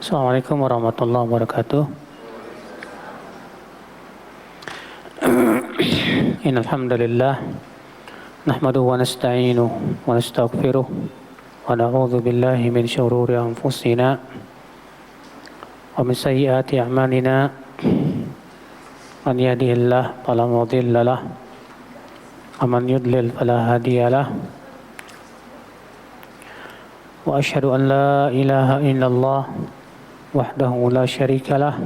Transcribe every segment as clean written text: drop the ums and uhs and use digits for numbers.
Assalamualaikum warahmatullahi wabarakatuh. Innal hamdalillah nahmaduhu wa nasta'inuhu wa nastaghfiruh wa na'udzu billahi min shururi anfusina wa min sayyiati a'malina. Man yahdihillahu fala mudilla lahu wa man yudlil fala hadiya lahu. Wa asyhadu an la ilaha illallah wahdahu la syarika lah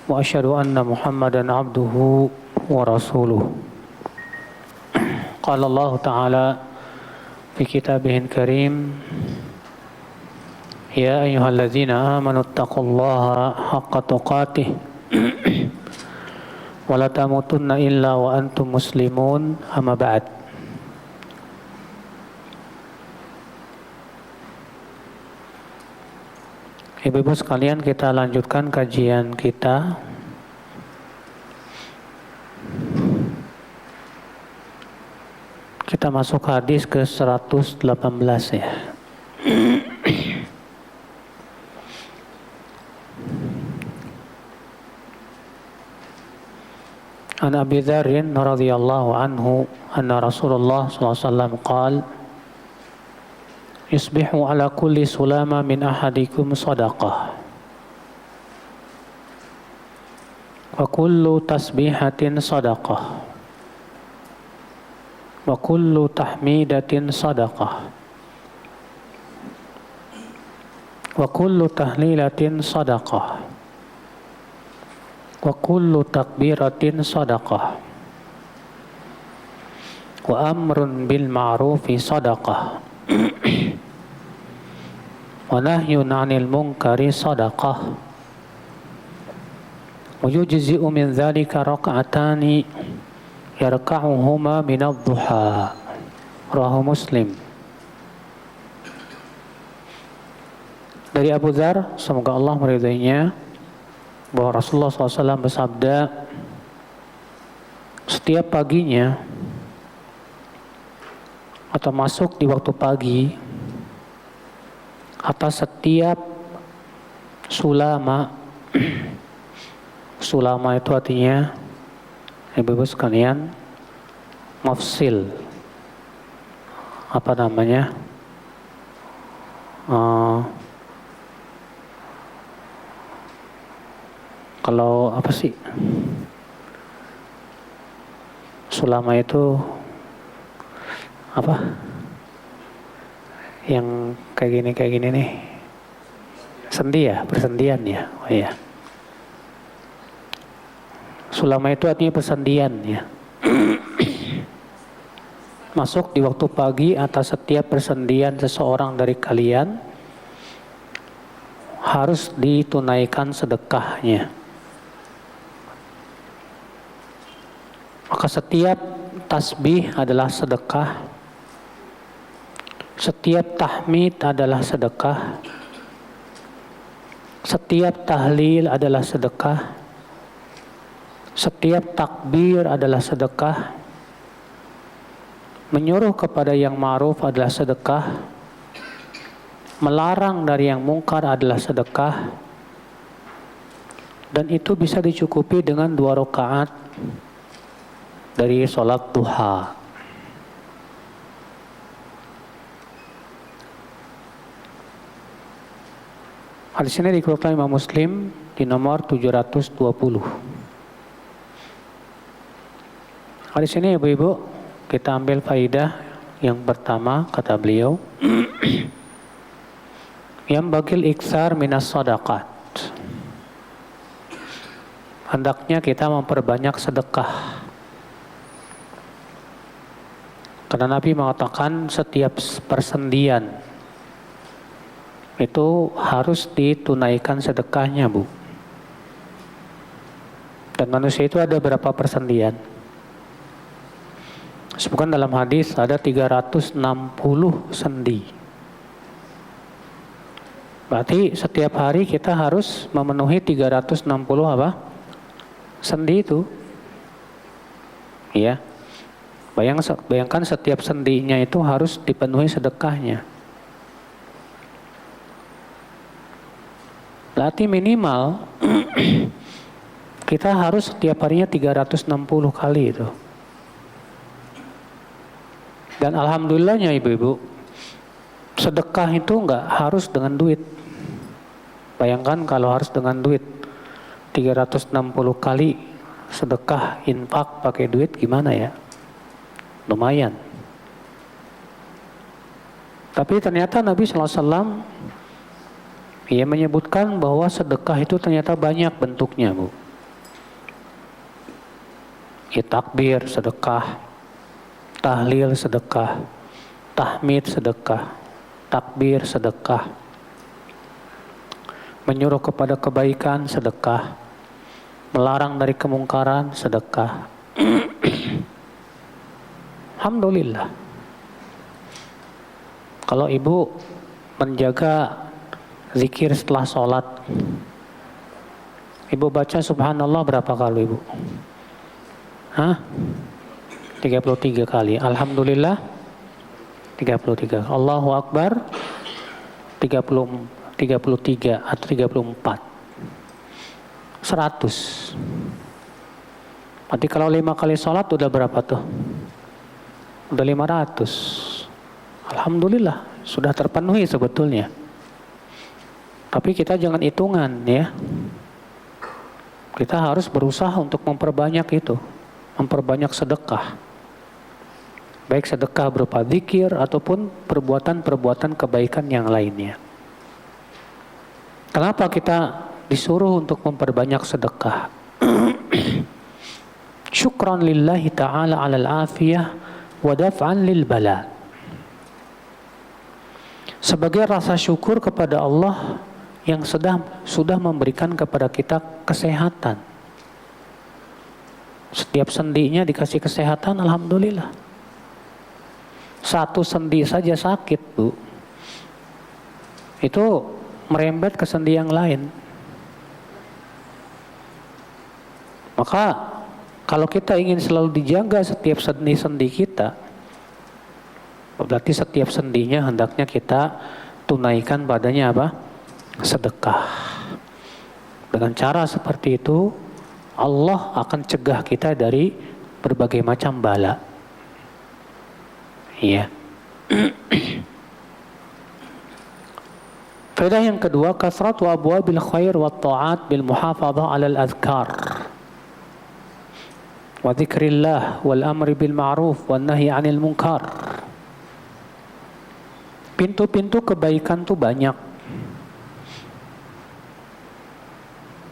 wa asyhadu anna Muhammadan abduhu wa rasuluh. Qala Allah Ta'ala fi kitabihil karim, ya ayyuhalladzina amanu taqullaha haqqa tuqatih wa la tamutunna illa wa antum muslimun, amma ba'd. Ibu-ibu sekalian, kita lanjutkan kajian kita masuk hadis ke 118 ya. An Abi Dzarrin radhiyallahu anhu anna Rasulullah sallallahu alaihi wasallam qala yusbihu ala kulli sulama min ahadikum sadaqah wa kullu tasbihatin sadaqah wa kullu tahmidatin sadaqah wa kullu tahlilatin sadaqah wa kullu takbiratin sadaqah wa amrun bil ma'rufi sadaqah wa nahyun 'anil munkari sadaqah wa yujzi'u min dzalika rak'atani yarka'uhuma min ad-duha. Rawahu Muslim. Dari Abu Dzar, semoga Allah meridainya, bahwa Rasulullah SAW bersabda, setiap paginya atau masuk di waktu pagi, atas setiap sulama sulama itu artinya, ibu-ibu sekalian, mafsil, apa namanya, kalau apa sih sulama itu apa yang kayak gini nih, sendi ya, persendian ya. Oh iya, sulama itu artinya persendian ya. Masuk di waktu pagi atas setiap persendian seseorang dari kalian harus ditunaikan sedekahnya. Maka setiap tasbih adalah sedekah, setiap tahmid adalah sedekah, setiap tahlil adalah sedekah, setiap takbir adalah sedekah, menyuruh kepada yang ma'ruf adalah sedekah, melarang dari yang mungkar adalah sedekah, dan itu bisa dicukupi dengan 2 rakaat dari sholat duha. Hadis ini dikeluarkan Imam Muslim di nomor 720. Hadis ini ibu-ibu, kita ambil faidah yang pertama, kata beliau, yang bagil iksar minas sadaqat. Hendaknya kita memperbanyak sedekah. Karena Nabi mengatakan setiap persendian itu harus ditunaikan sedekahnya, Bu. Dan manusia itu ada berapa persendian? Sebutkan dalam hadis ada 360 sendi. Berarti setiap hari kita harus memenuhi 360 apa? Sendi itu. Ya. Bayangkan setiap sendinya itu harus dipenuhi sedekahnya. Berarti minimal kita harus setiap harinya 360 kali itu. Dan alhamdulillahnya ibu-ibu, sedekah itu nggak harus dengan duit. Bayangkan kalau harus dengan duit, 360 kali sedekah infak pakai duit gimana ya? Lumayan. Tapi ternyata Nabi SAW ia menyebutkan bahwa sedekah itu ternyata banyak bentuknya, Bu. Ya, takbir sedekah, tahlil sedekah, tahmid sedekah, takbir sedekah, menyuruh kepada kebaikan sedekah, melarang dari kemungkaran sedekah. Alhamdulillah. Kalau ibu menjaga zikir setelah sholat, ibu baca subhanallah berapa kali ibu? 33 kali. Alhamdulillah 33. Allahu Akbar 33 atau 34. 100. Berarti kalau 5 kali sholat udah berapa tuh? Udah 500. Alhamdulillah sudah terpenuhi sebetulnya. Tapi kita jangan hitungan ya. Kita harus berusaha untuk memperbanyak itu. Memperbanyak sedekah. Baik sedekah berupa zikir ataupun perbuatan-perbuatan kebaikan yang lainnya. Kenapa kita disuruh untuk memperbanyak sedekah? Syukran lillahi ta'ala alal afiyah wa daf'an lil bala. Sebagai rasa syukur kepada Allah yang sudah memberikan kepada kita kesehatan. Setiap sendinya dikasih kesehatan, alhamdulillah. Satu sendi saja sakit, Bu. Itu merembet ke sendi yang lain. Maka kalau kita ingin selalu dijaga setiap sendi-sendi kita, berarti setiap sendinya hendaknya kita tunaikan padanya apa? Sedekah. Dengan cara seperti itu, Allah akan cegah kita dari berbagai macam bala. Iya. Faedah yang kedua, kasratu abwabil khair wa ta'at bil muhafadhah 'alal azkar wa dzikrillah wal amri bil ma'ruf wan nahyi 'anil munkar. Pintu-pintu kebaikan tuh banyak.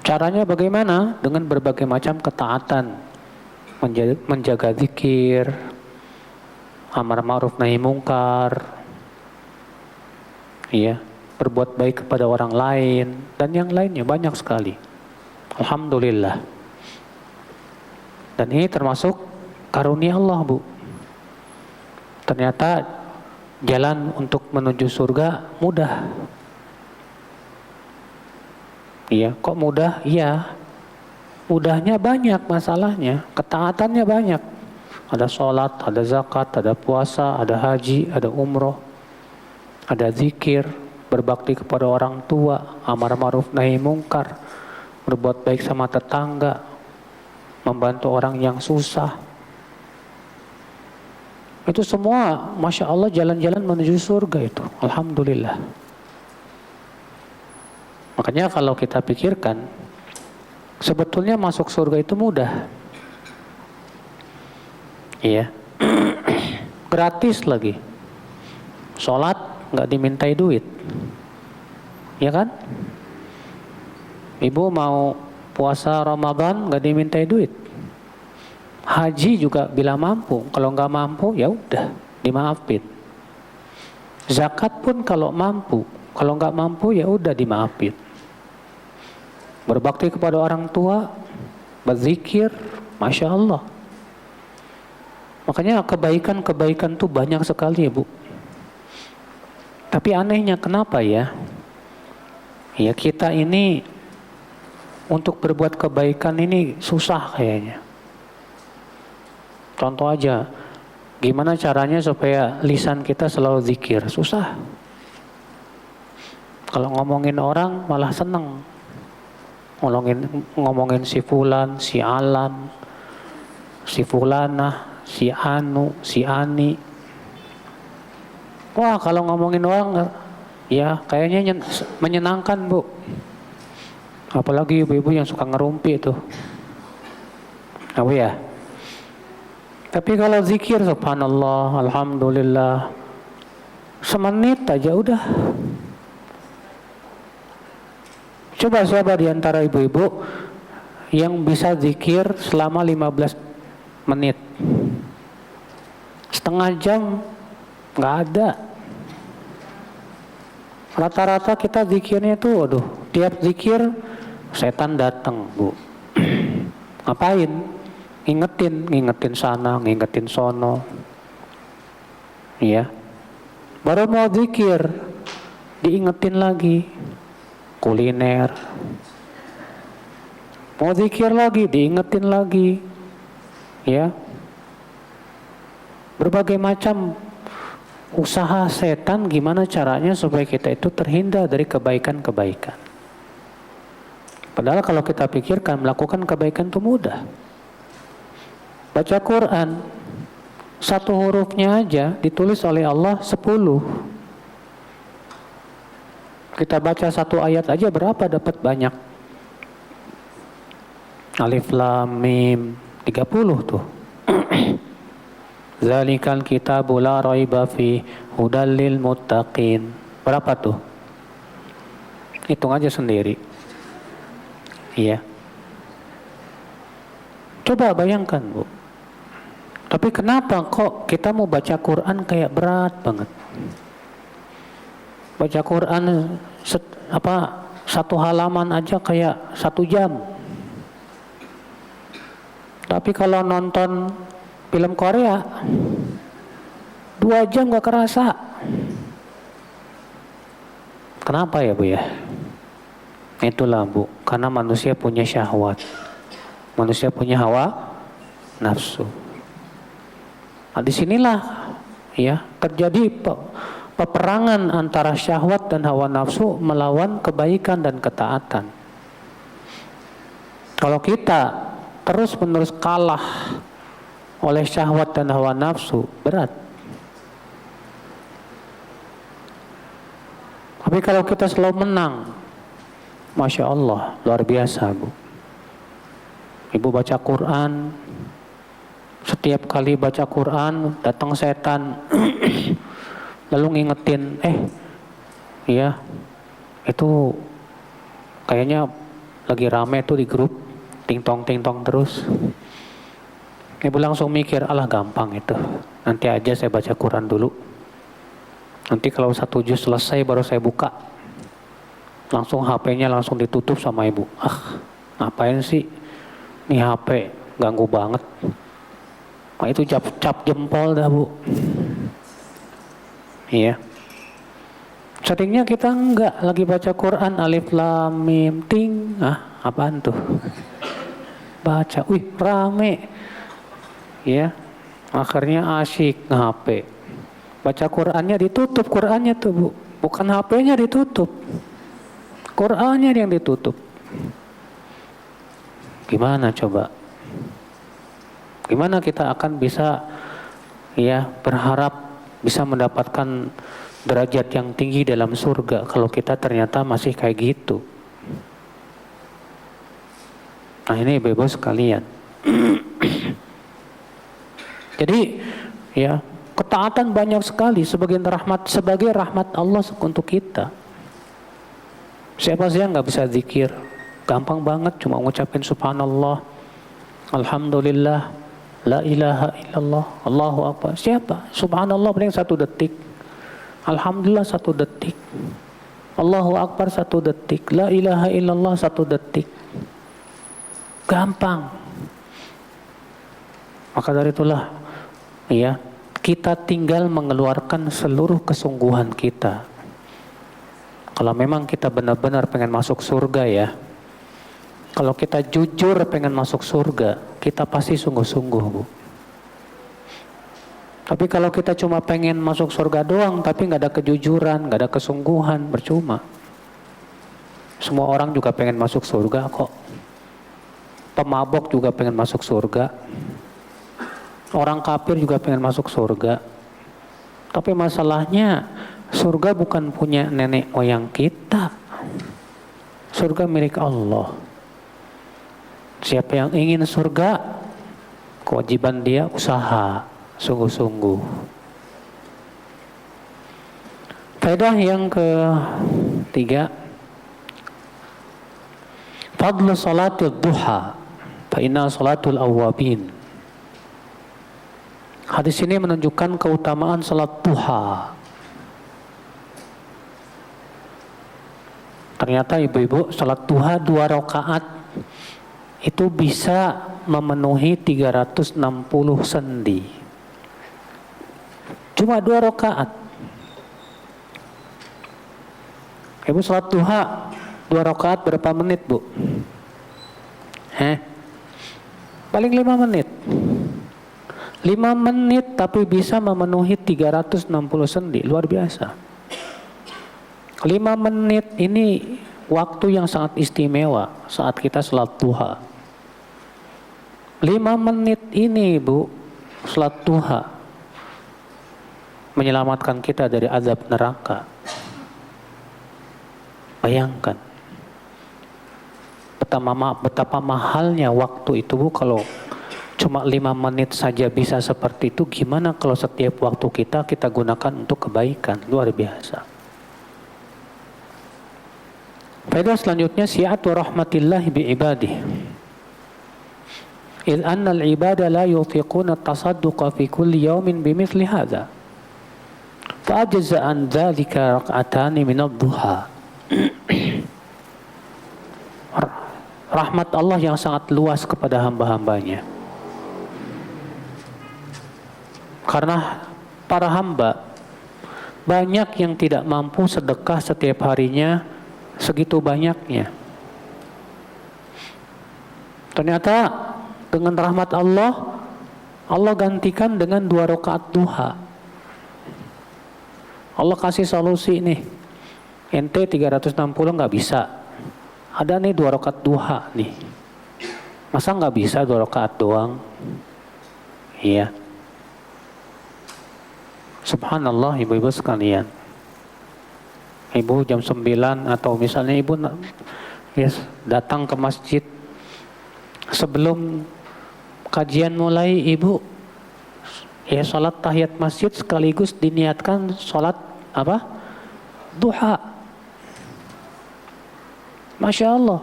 Caranya bagaimana? Dengan berbagai macam ketaatan, menjaga zikir, amar ma'ruf nahi mungkar, ya, berbuat baik kepada orang lain, dan yang lainnya banyak sekali. Alhamdulillah. Dan ini termasuk karunia Allah, Bu. Ternyata jalan untuk menuju surga mudah. Iya, kok mudah? Iya. Mudahnya banyak masalahnya, ketaatannya banyak. Ada sholat, ada zakat, ada puasa, ada haji, ada umroh, ada zikir, berbakti kepada orang tua, amar ma'ruf nahi mungkar, berbuat baik sama tetangga, membantu orang yang susah. Itu semua, Masya Allah, jalan-jalan menuju surga itu. Alhamdulillah. Makanya kalau kita pikirkan, sebetulnya masuk surga itu mudah. Iya. Gratis lagi. Sholat nggak dimintai duit. Ya kan? Ibu mau puasa Ramadan nggak dimintai duit. Haji juga bila mampu. Kalau nggak mampu ya udah dimaafin. Zakat pun kalau mampu. Kalau nggak mampu ya udah dimaafin. Berbakti kepada orang tua, berzikir, Masya Allah. Makanya kebaikan-kebaikan tuh banyak sekali, Bu. Tapi anehnya kenapa ya? Ya kita ini untuk berbuat kebaikan ini susah kayaknya. Contoh aja, gimana caranya supaya lisan kita selalu zikir? Susah. Kalau ngomongin orang malah seneng. ngomongin si fulan, si alan, si fulanah, si anu, si ani. Wah, kalau ngomongin orang ya kayaknya menyenangkan, Bu. Apalagi ibu-ibu yang suka ngerumpi itu. Apa ya? Tapi kalau zikir subhanallah, alhamdulillah, semenit aja udah. Coba siapa di antara ibu-ibu yang bisa zikir selama 15 menit? Setengah jam nggak ada. Rata-rata kita zikirnya tuh, aduh, tiap zikir setan datang, Bu. Ngapain? Ngingetin sana, ngingetin sono. Iya. Baru mau zikir, diingetin lagi. Kuliner. Mau zikir lagi, diingetin lagi. Ya. Berbagai macam usaha setan gimana caranya supaya kita itu terhindar dari kebaikan-kebaikan. Padahal kalau kita pikirkan melakukan kebaikan itu mudah. Baca Quran, satu hurufnya aja ditulis oleh Allah 10. Kita baca satu ayat aja berapa dapat banyak? Alif Lam Mim 30 tuh. Zalikal kitabu la raiba fi hudal lil muttaqin. Berapa tuh? Hitung aja sendiri. Iya. Coba bayangkan, Bu. Tapi kenapa kok kita mau baca Quran kayak berat banget? Baca Quran satu halaman aja kayak 1 jam. Tapi kalau nonton film Korea 2 jam gak kerasa. Kenapa ya, Bu ya? Itulah, Bu, karena manusia punya syahwat. Manusia punya hawa nafsu. Nah, disinilah ya terjadi peperangan antara syahwat dan hawa nafsu melawan kebaikan dan ketaatan. Kalau kita terus-menerus kalah oleh syahwat dan hawa nafsu, berat. Tapi kalau kita selalu menang, Masya Allah, luar biasa, Bu. Ibu baca Quran, setiap kali baca Quran datang setan lalu ngingetin, iya itu kayaknya lagi rame tuh di grup, ting tong terus. Ibu langsung mikir, alah gampang itu, nanti aja saya baca Quran dulu, nanti kalau 1 juz selesai baru saya buka. Langsung HP-nya langsung ditutup sama ibu. Ngapain sih nih HP, ganggu banget. Nah, itu cap jempol dah, Bu. Iya. Seringnya kita enggak lagi baca Quran, Alif Lam Mim ting. Apaan tuh? Baca, rame. Iya. Akhirnya asyik nge-HP. Baca Qurannya ditutup, Qurannya tuh, Bu. Bukan HP-nya ditutup. Qurannya yang ditutup. Gimana coba? Gimana kita akan bisa berharap bisa mendapatkan derajat yang tinggi dalam surga kalau kita ternyata masih kayak gitu? Nah, ini ibu-ibu sekalian. Jadi ketaatan banyak sekali sebagai rahmat Allah untuk kita. Siapa sih yang nggak bisa zikir? Gampang banget, cuma ngucapin subhanallah, alhamdulillah, la ilaha illallah, Allahu akbar. Siapa? Subhanallah paling 1 detik, alhamdulillah 1 detik, Allahu akbar 1 detik, la ilaha illallah 1 detik. Gampang. Maka dari itulah kita tinggal mengeluarkan seluruh kesungguhan kita. Kalau memang kita benar-benar pengen masuk surga ya, kalau kita jujur pengen masuk surga, kita pasti sungguh-sungguh, Bu. Tapi kalau kita cuma pengen masuk surga doang, tapi nggak ada kejujuran, nggak ada kesungguhan, percuma. Semua orang juga pengen masuk surga kok. Pemabok juga pengen masuk surga. Orang kafir juga pengen masuk surga. Tapi masalahnya surga bukan punya nenek moyang kita. Surga milik Allah. Siapa yang ingin surga, kewajiban dia usaha sungguh-sungguh. Faedah yang ketiga, fadlu salatul duha fa inna salatul awwabin. Hadis ini menunjukkan keutamaan salat duha. Ternyata ibu-ibu, salat duha 2 rakaat itu bisa memenuhi 360 sendi. Cuma 2 rakaat. Ibu salat duha 2 rakaat berapa menit, Bu? Paling 5 menit. 5 menit tapi bisa memenuhi 360 sendi. Luar biasa. 5 menit ini waktu yang sangat istimewa saat kita salat duha. 5 menit ini, Bu, salat duha menyelamatkan kita dari azab neraka. Bayangkan betapa mahalnya waktu itu, Bu. Kalau cuma 5 menit saja bisa seperti itu, gimana kalau setiap waktu kita gunakan untuk kebaikan? Luar biasa. Faedah selanjutnya, si'atu rahmatillahi bi'ibadih. إذ أن العباد لا يطيقون التصدق في كل يوم بمثل هذا فأجز عن ذلك ركعتان من الضحى. Rahmat Allah yang sangat luas kepada hamba-hambanya. Karena para hamba banyak yang tidak mampu sedekah setiap harinya segitu banyaknya. Ternyata dengan rahmat Allah, Allah gantikan dengan 2 rakaat duha. Allah kasih solusi nih. Ente 360 nggak bisa. Ada nih 2 rakaat duha nih. Masa nggak bisa 2 rakaat doang? Iya. Subhanallah, ibu-ibu sekalian. Ibu jam 9 atau misalnya ibu datang ke masjid sebelum kajian mulai, ibu salat tahiyat masjid sekaligus diniatkan salat apa? Duha. Masya Allah,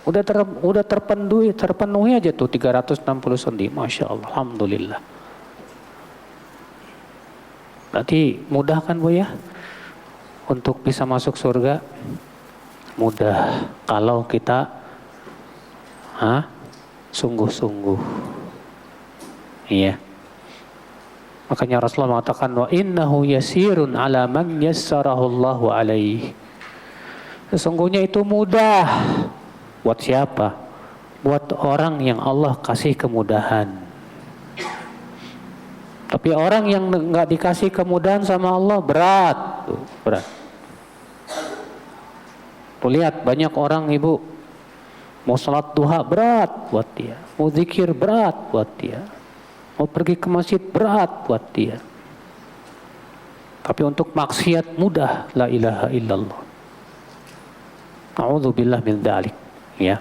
udah terpenuhi aja tuh 360 sendi. Masya Allah, alhamdulillah. Berarti mudah kan, Bu, ya? Untuk bisa masuk surga mudah kalau kita sungguh-sungguh. Iya. Makanya Rasulullah mengatakan, wa innahu yasirun ala man yassarahu Allahu alaihi. Sesungguhnya itu mudah. Buat siapa? Buat orang yang Allah kasih kemudahan. Tapi orang yang nggak dikasih kemudahan sama Allah berat. Berat. Tuh lihat banyak orang, ibu, mau salat duha berat buat dia, mau zikir berat buat dia, mau pergi ke masjid berat buat dia. Tapi untuk maksiat mudah, la ilaha illallah. A'udzubillah min dzalik, ya.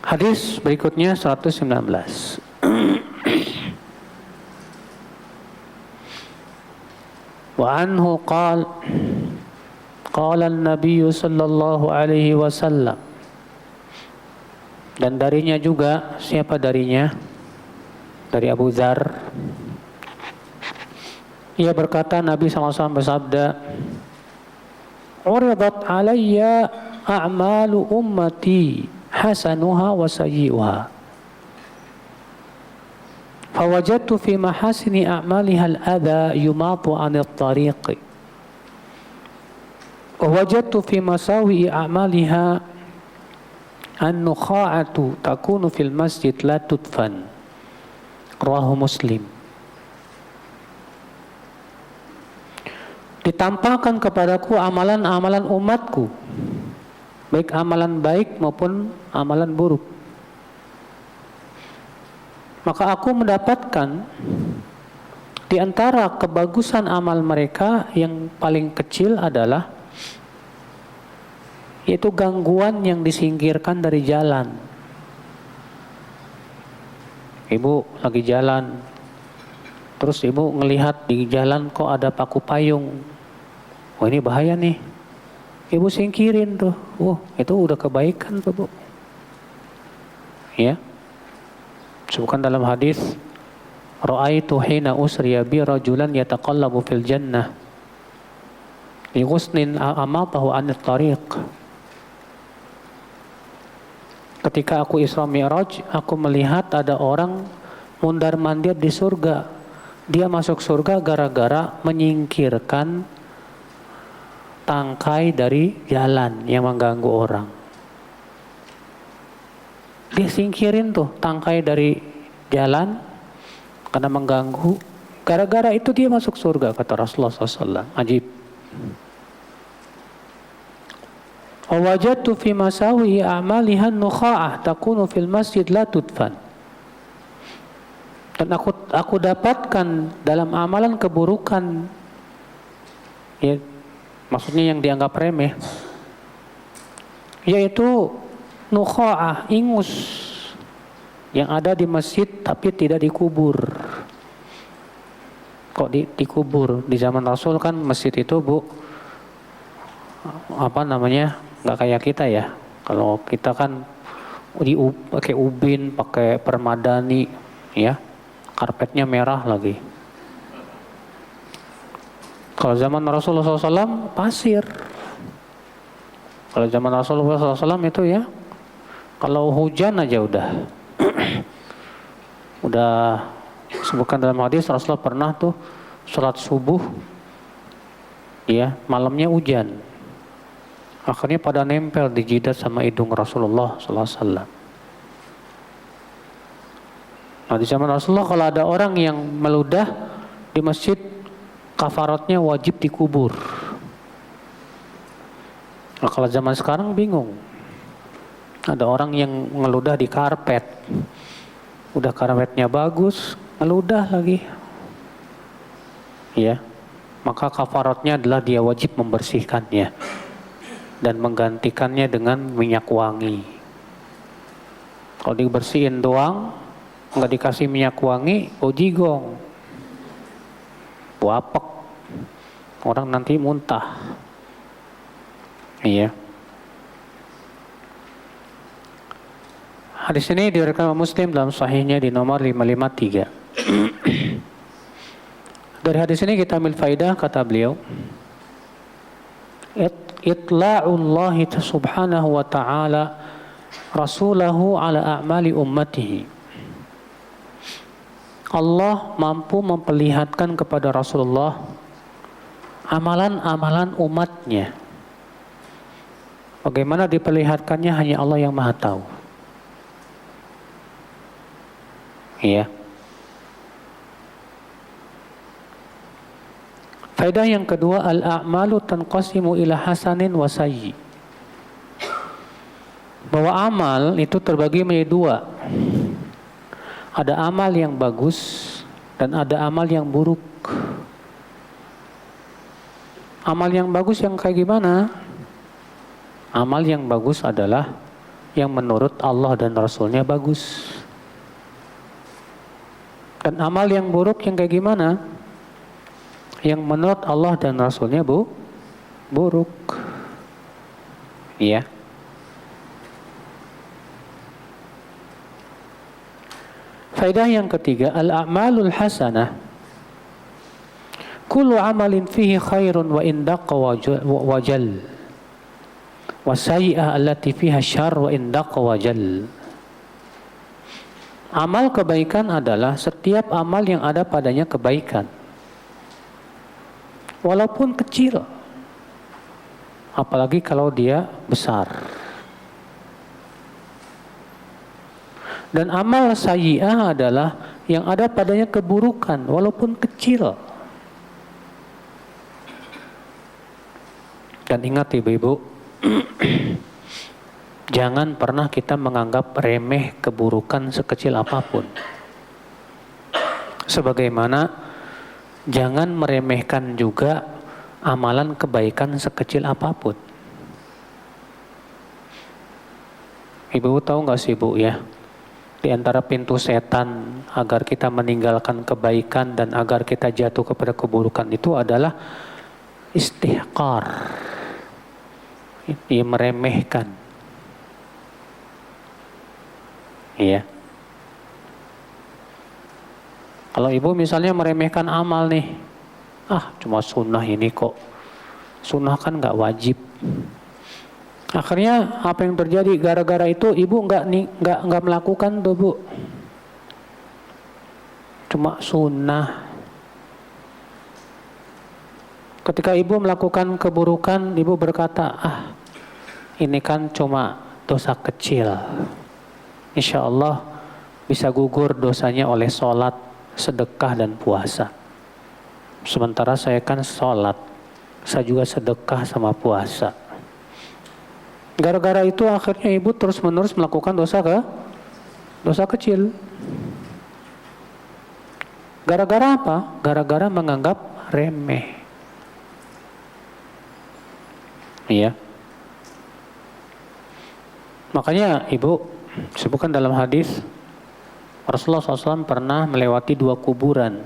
Hadis berikutnya 119. Wa anhu qala an-nabiy sallallahu alaihi wasallam. Dan darinya juga, siapa darinya? Dari Abu Dzar. Ia berkata, Nabi SAW bersabda, "Uridat alayya a'malu ummati hasanuha wa sayyi'uha. Fawajadtu fi mahasini a'maliha al-adha yumatu 'anil tariqi. Wa wajadtu fi masawi'i a'maliha an-nukha'atu takunu fil masjid la tudfan." Rawahu Muslim. ditampakkan kepadaku amalan-amalan umatku, baik amalan baik maupun amalan buruk. Maka aku mendapatkan di antara kebagusan amal mereka yang paling kecil adalah yaitu gangguan yang disingkirkan dari jalan. Ibu lagi jalan, terus ibu ngelihat di jalan kok ada paku payung. Oh ini bahaya nih. Ibu singkirin tuh. Itu udah kebaikan tuh, Bu. Ya. Sebutkan dalam hadis, ra'aitu hina usriya bi rajulan yataqallabu fil jannah li ghusnin amatahu 'anil tariq. Ketika aku Isra Mi'raj, aku melihat ada orang mundar-mandir di surga. Dia masuk surga gara-gara menyingkirkan tangkai dari jalan yang mengganggu orang. Dia singkirin tuh tangkai dari jalan karena mengganggu. Gara-gara itu dia masuk surga, kata Rasulullah SAW. Ajib. Wajadtu fi masawi a'malihan nukha'ah takunu fil masjid la tudfan. Dan aku dapatkan dalam amalan keburukan, ya, maksudnya yang dianggap remeh, yaitu nukha'ah, ingus yang ada di masjid tapi tidak dikubur. Kok dikubur? Di zaman Rasul kan masjid itu, Bu, nggak kayak kita ya. Kalau kita kan pakai ubin, pakai permadani, ya, karpetnya merah lagi. Kalau zaman Rasulullah SAW pasir. Kalau zaman Rasulullah SAW itu ya, kalau hujan aja udah sebutkan dalam hadis Rasulullah pernah tuh sholat subuh, ya, malamnya hujan. Akhirnya pada nempel di jidat sama hidung Rasulullah SAW. Nah di zaman Rasulullah kalau ada orang yang meludah di masjid, kafaratnya wajib dikubur. Nah kalau zaman sekarang bingung. Ada orang yang ngeludah di karpet. Udah karpetnya bagus, ngeludah lagi. Ya. Maka kafaratnya adalah dia wajib membersihkannya dan menggantikannya dengan minyak wangi. Kalau dibersihin doang, nggak dikasih minyak wangi, jigong, wapek, orang nanti muntah. Iya. Hadis ini diriwayatkan Muslim dalam sahihnya di nomor 553. Dari hadis ini kita ambil faidah, kata beliau, itla'ullah subhanahu wa ta'ala rasulahu ala a'mali ummatihi. Allah mampu memperlihatkan kepada Rasulullah amalan-amalan umatnya. Bagaimana diperlihatkannya hanya Allah yang Maha tahu. Ya. Faedah yang kedua, al-a'malu tanqasimu ila hasanin wa sayyi. Bahwa amal itu terbagi menjadi dua. Ada amal yang bagus dan ada amal yang buruk. Amal yang bagus yang kayak gimana? Amal yang bagus adalah yang menurut Allah dan Rasulnya bagus. Dan amal yang buruk yang kayak gimana? Yang menurut Allah dan Rasulnya buruk. Iya. Faedah yang ketiga, al-a'malul hasanah kullu amalin fihi khairun wa indaqqa wajal wa sayyi'ah allati fiha syarr wa indaqqa wajal. Amal kebaikan adalah setiap amal yang ada padanya kebaikan, walaupun kecil, apalagi kalau dia besar. Dan amal sayyi'ah adalah yang ada padanya keburukan, walaupun kecil. Dan ingat ibu-ibu, jangan pernah kita menganggap remeh keburukan sekecil apapun. Sebagaimana jangan meremehkan juga amalan kebaikan sekecil apapun. Ibu tahu nggak sih Bu ya, di antara pintu setan agar kita meninggalkan kebaikan dan agar kita jatuh kepada keburukan itu adalah istihqar. Dia meremehkan. Iya. Kalau ibu misalnya meremehkan amal nih, cuma sunnah ini kok, sunnah kan nggak wajib. Akhirnya apa yang terjadi gara-gara itu ibu nggak melakukan tuh Bu, cuma sunnah. Ketika ibu melakukan keburukan, ibu berkata, ini kan cuma dosa kecil. Insya Allah bisa gugur dosanya oleh sholat, sedekah dan puasa. Sementara saya kan sholat, saya juga sedekah sama puasa. Gara-gara itu akhirnya ibu terus-menerus melakukan dosa kecil. Gara-gara apa? Gara-gara menganggap remeh. Iya. Makanya ibu sebutkan dalam hadis Rasulullah SAW pernah melewati 2 kuburan.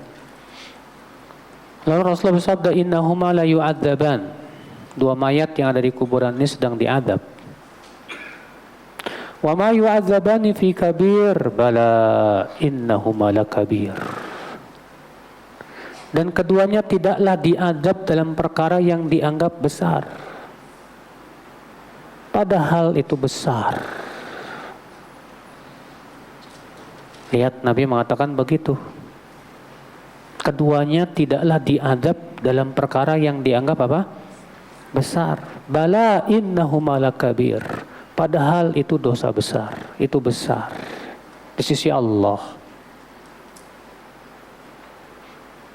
Lalu Rasulullah bersabda, innahuma la yu'adzaban. 2 mayat yang ada di kuburan ini sedang diadab. Wa ma yu'adzabani fi kabir, bala innahuma la kabir. Dan keduanya tidaklah diadab dalam perkara yang dianggap besar, padahal itu besar. Lihat, Nabi mengatakan begitu. Keduanya tidaklah diadab dalam perkara yang dianggap apa? Besar. Bala innahuma lakabir. Padahal itu dosa besar. Itu besar di sisi Allah.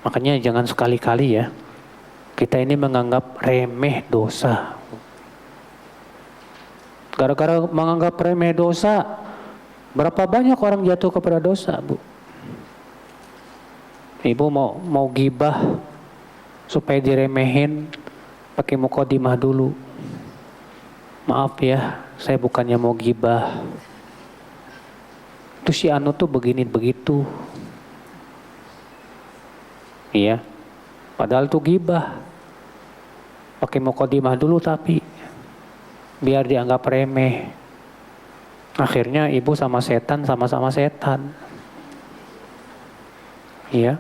Makanya jangan sekali-kali ya kita ini menganggap remeh dosa. Gara-gara menganggap remeh dosa, berapa banyak orang jatuh kepada dosa, Bu? Ibu mau gibah supaya diremehin, pakai mukadimah dulu. Maaf ya, saya bukannya mau gibah. Itu si Anu tuh begini begitu. Iya. Padahal tuh gibah. Pakai mukadimah dulu tapi biar dianggap remeh. Akhirnya ibu sama setan sama-sama setan. Iya.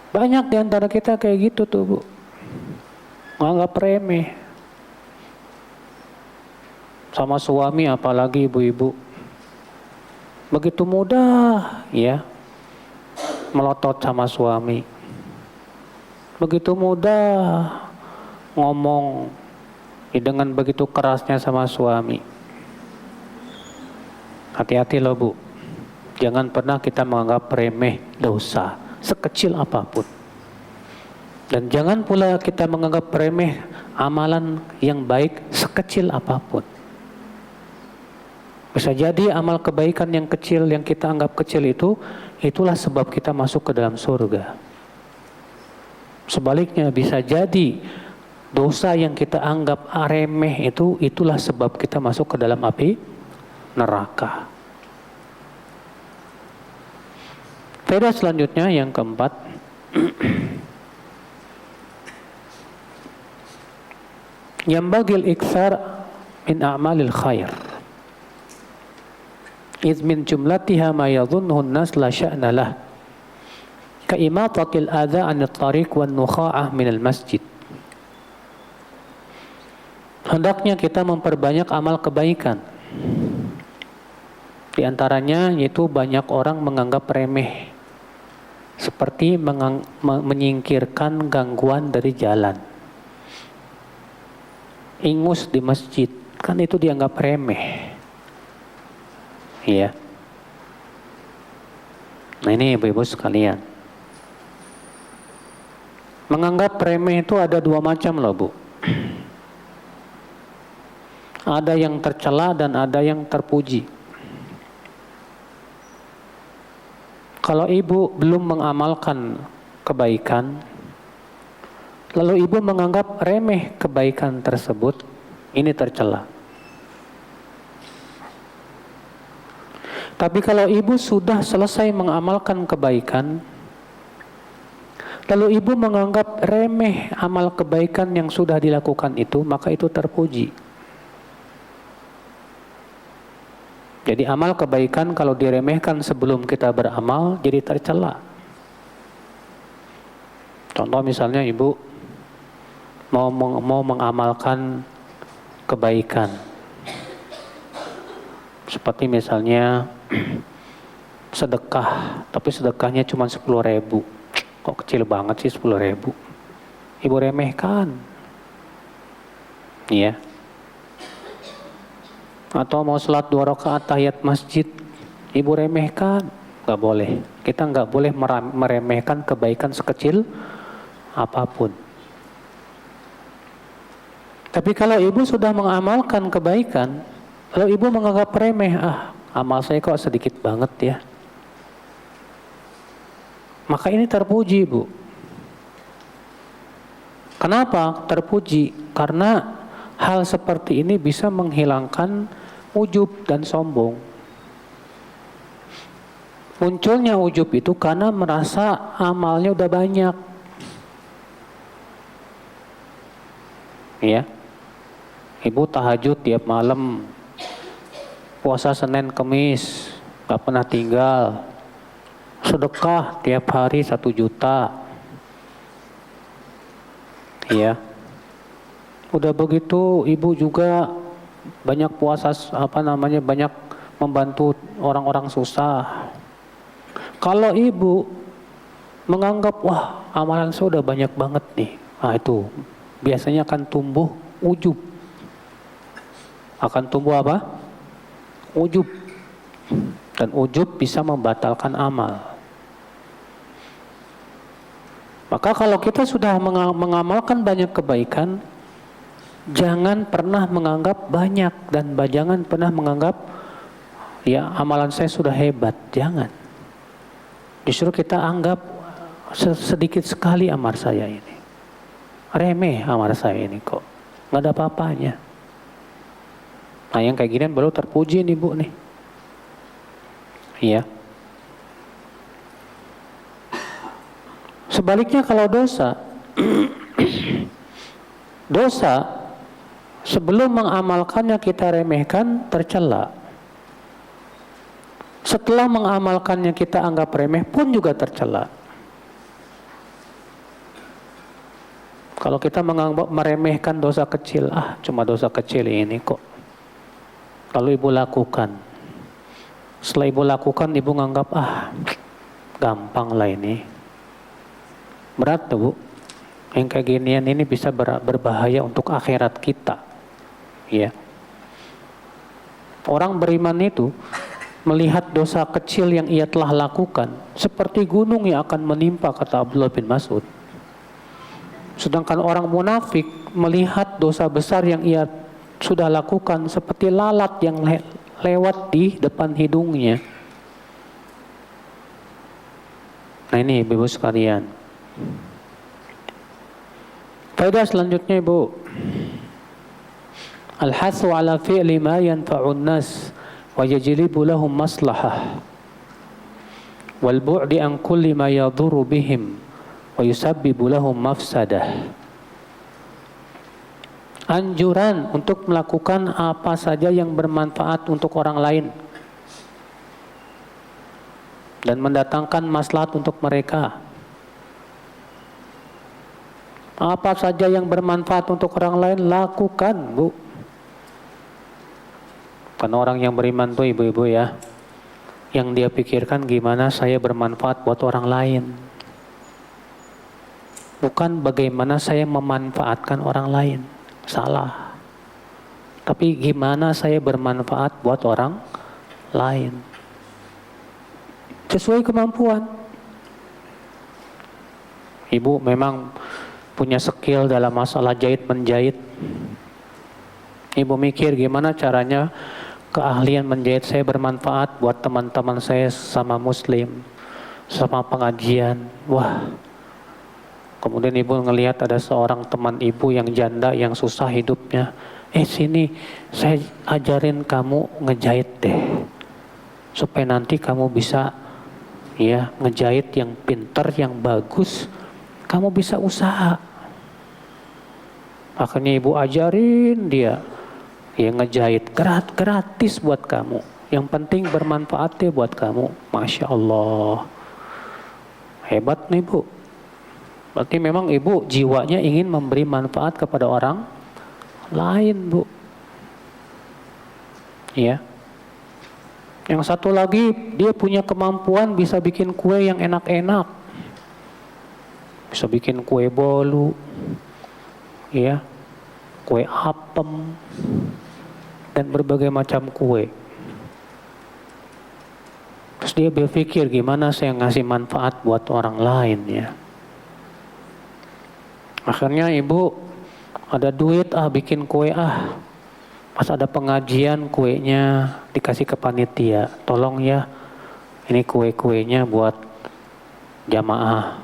Banyak di antara kita kayak gitu tuh, Bu. Menganggap remeh. Sama suami apalagi ibu-ibu. Begitu mudah, ya. Melotot sama suami. Begitu mudah ngomong dengan begitu kerasnya sama suami. Hati-hati loh, Bu. Jangan pernah kita menganggap remeh dosa, sekecil apapun. Dan jangan pula kita menganggap remeh amalan yang baik sekecil apapun. Bisa jadi amal kebaikan yang kecil, yang kita anggap kecil itu, itulah sebab kita masuk ke dalam surga. Sebaliknya bisa jadi dosa yang kita anggap remeh itu, itulah sebab kita masuk ke dalam api neraka. Faedah selanjutnya yang keempat, yambagil iktsar min a'malil khair. Idh min jumlatiha ma yadhunnuhu an-nas la sya'na lah. Ka'imatatil adha 'anil tariq wan nukha'ah minal masjid. Hendaknya kita memperbanyak amal kebaikan. Di antaranya yaitu banyak orang menganggap remeh, seperti menyingkirkan gangguan dari jalan. Ingus di masjid, kan itu dianggap remeh. Iya. Nah ini ibu-ibu sekalian. Menganggap remeh itu ada dua macam loh Bu. Ada yang tercela dan ada yang terpuji. Kalau ibu belum mengamalkan kebaikan, lalu ibu menganggap remeh kebaikan tersebut, ini tercela. Tapi kalau ibu sudah selesai mengamalkan kebaikan, lalu ibu menganggap remeh amal kebaikan yang sudah dilakukan itu, maka itu terpuji. Jadi amal kebaikan kalau diremehkan sebelum kita beramal, jadi tercela. Contoh misalnya ibu mau mengamalkan kebaikan. Seperti misalnya sedekah, tapi sedekahnya cuma 10.000. Kok kecil banget sih 10.000? Ibu remehkan. Iya. Atau mau sholat 2 rakaat tahiyat masjid, ibu remehkan. Gak boleh. Kita gak boleh meremehkan kebaikan sekecil apapun. Tapi kalau ibu sudah mengamalkan kebaikan, lalu ibu menganggap remeh, amal saya kok sedikit banget ya, maka ini terpuji Bu. Kenapa terpuji? Karena hal seperti ini bisa menghilangkan ujub dan sombong. Munculnya ujub itu karena merasa amalnya udah banyak. Ya. Ibu tahajud tiap malam, puasa Senin Kemis, gak pernah tinggal, sedekah tiap hari 1 juta. Ya. Udah begitu ibu juga banyak puasa banyak membantu orang-orang susah. Kalau ibu menganggap wah amalan saya udah banyak banget nih, itu biasanya akan tumbuh ujub. Akan tumbuh apa? Ujub. Dan ujub bisa membatalkan amal. Maka kalau kita sudah mengamalkan banyak kebaikan, jangan pernah menganggap banyak dan jangan pernah menganggap ya amalan saya sudah hebat. Jangan. Justru kita anggap sedikit sekali amal saya ini. Remeh amal saya ini kok. Nggak ada apa-apanya. Nah yang kayak gini baru terpuji nih Bu nih. Iya. Sebaliknya kalau dosa, dosa sebelum mengamalkannya kita remehkan, tercela. Setelah mengamalkannya kita anggap remeh pun juga tercela. Kalau kita meremehkan dosa kecil, cuma dosa kecil ini kok. Lalu ibu lakukan. Setelah ibu lakukan, ibu nganggap gampang lah ini. Berat tuh Bu. Yang kayak ginian ini bisa berbahaya untuk akhirat kita. Ya. Orang beriman itu melihat dosa kecil yang ia telah lakukan seperti gunung yang akan menimpa, kata Abdullah bin Mas'ud. Sedangkan orang munafik melihat dosa besar yang ia sudah lakukan seperti lalat yang lewat di depan hidungnya. Nah ini Ibu sekalian. Faedah selanjutnya Ibu. Al-hathu ala fi'li ma yanfa'un nas wa yajlibu lahum maslahah wal bu'di an kulli ma yadhurru bihim wa yusabbibu lahum mafsadah. Anjuran untuk melakukan apa saja yang bermanfaat untuk orang lain dan mendatangkan maslahat untuk mereka. Apa saja yang bermanfaat untuk orang lain lakukan, Bu. Karena orang yang beriman tuh ibu-ibu ya, yang dia pikirkan gimana saya bermanfaat buat orang lain, bukan bagaimana saya memanfaatkan orang lain. Salah. Tapi gimana saya bermanfaat buat orang lain sesuai kemampuan. Ibu memang punya skill dalam masalah jahit menjahit. Ibu mikir gimana caranya keahlian menjahit saya bermanfaat buat teman-teman saya sama muslim, sama pengajian. Wah, kemudian ibu ngelihat ada seorang teman ibu yang janda yang susah hidupnya. Sini saya ajarin kamu ngejahit deh, supaya nanti kamu bisa ya ngejahit yang pintar, yang bagus, kamu bisa usaha. Akhirnya ibu ajarin dia ya ngejahit gratis buat kamu. Yang penting bermanfaat deh buat kamu. Masya Allah, hebat nih bu. Berarti memang ibu jiwanya ingin memberi manfaat kepada orang lain bu. Ya. Yang satu lagi dia punya kemampuan bisa bikin kue yang enak-enak. Bisa bikin kue bolu, ya, kue apem, dan berbagai macam kue. Terus dia berpikir gimana saya ngasih manfaat buat orang lain ya. Akhirnya ibu ada duit bikin kue pas ada pengajian kuenya dikasih ke panitia, tolong ya ini kue-kuenya buat jamaah,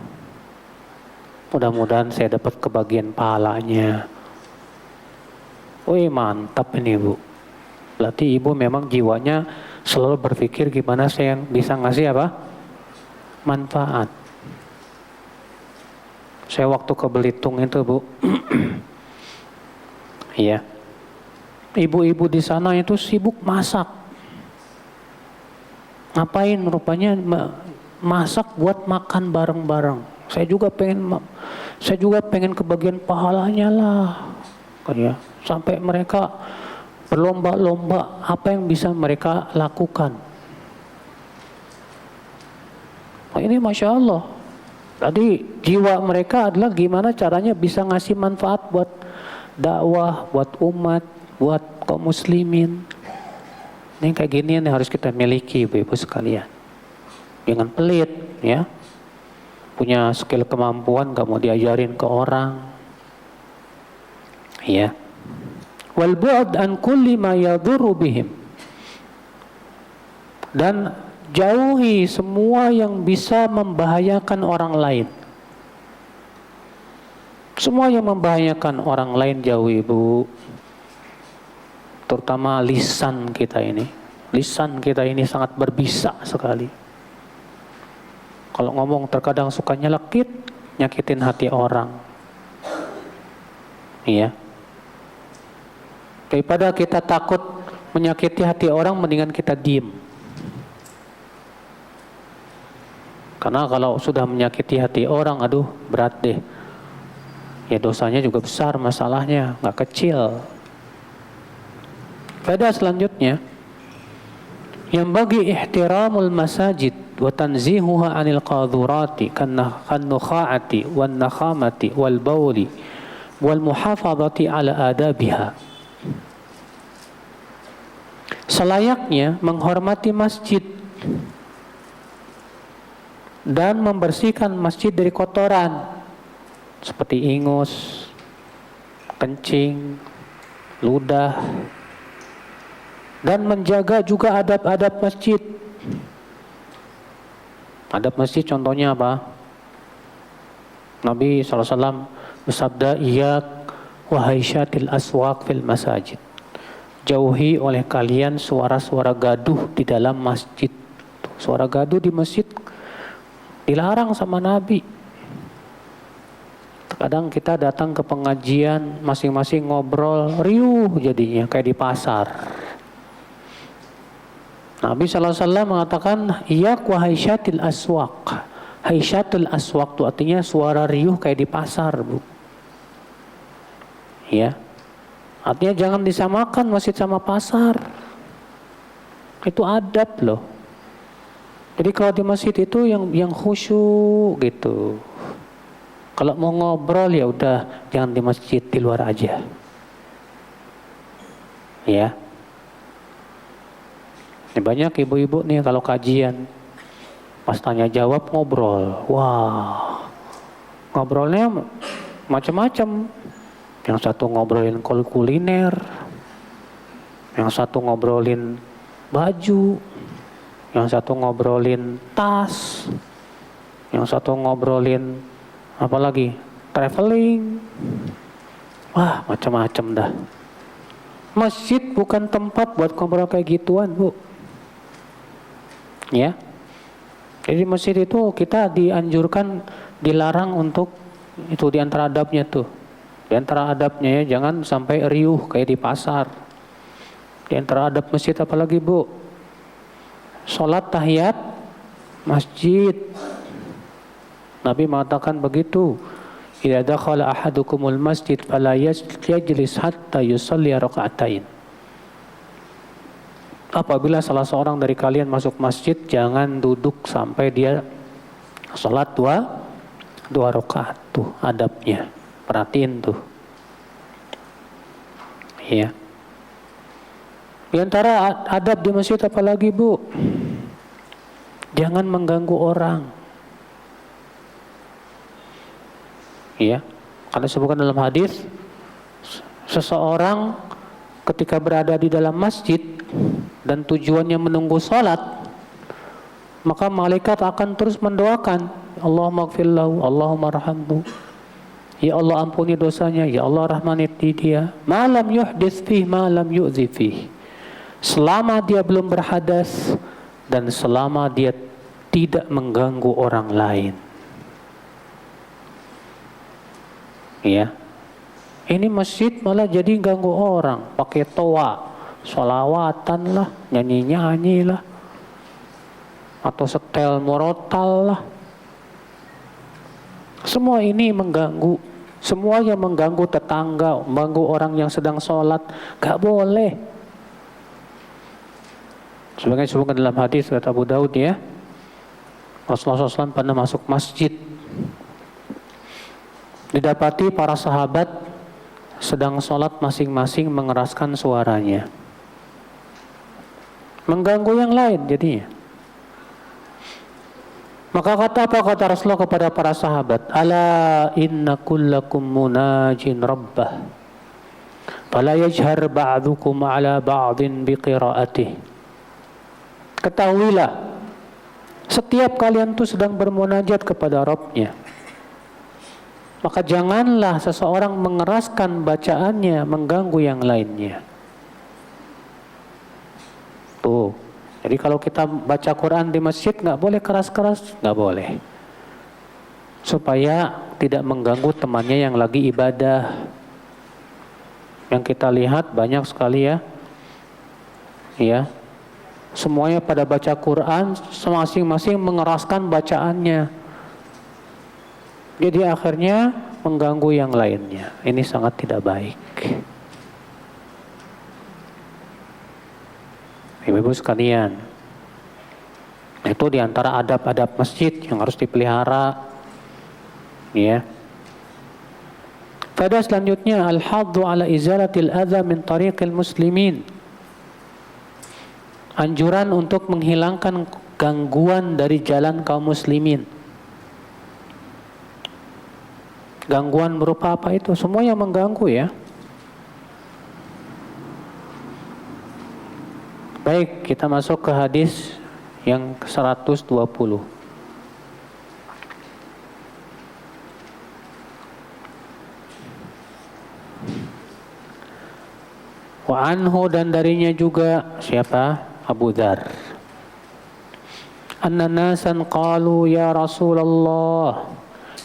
mudah-mudahan saya dapat kebagian pahalanya. Wih mantap ini bu. Berarti ibu memang jiwanya selalu berpikir gimana saya bisa ngasih apa? Manfaat. Saya waktu ke Belitung itu bu, iya, ibu-ibu di sana itu sibuk masak. Ngapain? Rupanya masak buat makan bareng-bareng. Saya juga pengen kebagian pahalanya lah. Ya, sampai mereka berlomba-lomba apa yang bisa mereka lakukan. Ini Masya Allah. Tadi jiwa mereka adalah gimana caranya bisa ngasih manfaat buat dakwah, buat umat, buat kaum muslimin. Ini kayak gini yang harus kita miliki ibu-ibu sekalian. Jangan pelit ya. Punya skill kemampuan gak mau diajarin ke orang. Ya. Wal bu'd an kulli ma yadhurru bihim. Dan jauhi semua yang bisa membahayakan orang lain. Semua yang membahayakan orang lain jauhi ibu. Terutama lisan kita ini. Lisan kita ini sangat berbisa sekali. Kalau ngomong terkadang suka nyelekit, nyakitin hati orang. Iya. Daripada kita takut menyakiti hati orang, mendingan kita diem. Karena kalau sudah menyakiti hati orang, aduh berat deh. Ya dosanya juga besar masalahnya, gak kecil. Pada selanjutnya, yang bagi ihtiramul masajid wa tanzihuha anil qadhurati kan nukha'ati wan nakhamati wal bawli wal muhafadhati ala adabiha. Selayaknya menghormati masjid dan membersihkan masjid dari kotoran seperti ingus, kencing, ludah, dan menjaga juga adab-adab masjid. Adab masjid contohnya apa? Nabi SAW bersabda, "Iyyak wahai syatil aswaq fil masajid." Jauhi oleh kalian suara-suara gaduh di dalam masjid. Suara gaduh di masjid dilarang sama Nabi. Kadang kita datang ke pengajian, masing-masing ngobrol, riuh jadinya kayak di pasar. Nabi SAW mengatakan, "Iyyak wa haisyatil aswaq." Haisyatil aswaq itu artinya suara riuh kayak di pasar, bu. Ya, artinya jangan disamakan masjid sama pasar. Itu adab loh. Jadi kalau di masjid itu yang khusyuk gitu. Kalau mau ngobrol ya udah jangan di masjid, di luar aja. Ya. Ini banyak ibu-ibu nih kalau kajian pas tanya jawab ngobrol. Wah. Ngobrolnya macam-macam. Yang satu ngobrolin kuliner, yang satu ngobrolin baju, yang satu ngobrolin tas, yang satu ngobrolin apa lagi? Traveling. Wah, macam-macam dah. Masjid bukan tempat buat ngobrol kayak gituan, Bu. Ya. Jadi masjid itu kita dianjurkan, dilarang untuk itu, di antara adabnya tuh. Di antara adabnya ya, jangan sampai riuh kayak di pasar. Di antara adab masjid apalagi, Bu? Salat tahiyat masjid. Nabi mengatakan begitu. Idza dakhala ahadukumul masjid fala yajlis hatta yusalli raka'atain. Apabila salah seorang dari kalian masuk masjid, jangan duduk sampai dia salat dua rakaat. Tuh adabnya. Perhatiin tuh. Iya. Di antara adab di masjid apalagi, Bu? Jangan mengganggu orang. Iya. Karena disebutkan dalam hadis, seseorang ketika berada di dalam masjid dan tujuannya menunggu salat, maka malaikat akan terus mendoakan, Allahumma gfir lahu, Allahumma arhamhu. Ya Allah ampuni dosanya, ya Allah rahmati dia. Ma lam yuhdits fih, ma lam yu'dzi fih. Selama dia belum berhadas dan selama dia tidak mengganggu orang lain. Ya. Ini masjid malah jadi ganggu orang, pakai toa, sholawatan lah, nyanyi-nyanyi lah, atau setel murotal lah. Semua ini mengganggu. Semua yang mengganggu tetangga, mengganggu orang yang sedang sholat, gak boleh. Sebagai disebutkan dalam hadis kata Abu Daud ya, Rasulullah SAW pernah masuk masjid, didapati para sahabat sedang sholat masing-masing mengeraskan suaranya, mengganggu yang lain jadinya. Maka kata Rasulullah kepada para sahabat, ala inna kullakum munajin rabbah fala yajhar ba'dukum ala ba'din biqira'atih. Ketahuilah, setiap kalian tuh sedang bermunajat kepada Rabbnya. Maka janganlah seseorang mengeraskan bacaannya mengganggu yang lainnya. Tuh. Jadi kalau kita baca Quran di masjid nggak boleh keras-keras, nggak boleh. Supaya tidak mengganggu temannya yang lagi ibadah. Yang kita lihat banyak sekali ya. Ya. Semuanya pada baca Quran, masing-masing mengeraskan bacaannya. Jadi akhirnya mengganggu yang lainnya. Ini sangat tidak baik. Ibu-ibu sekalian, itu diantara adab-adab masjid yang harus dipelihara. Ya. Pada selanjutnya, al-haddu ala izalatil adza min tariqil muslimin. Anjuran untuk menghilangkan gangguan dari jalan kaum muslimin. Gangguan berupa apa itu? Semua yang mengganggu ya. Baik, kita masuk ke hadis yang ke-120. Wa anhu, dan darinya juga siapa? Abu Dzar. Anna nasan qalu ya Rasulullah,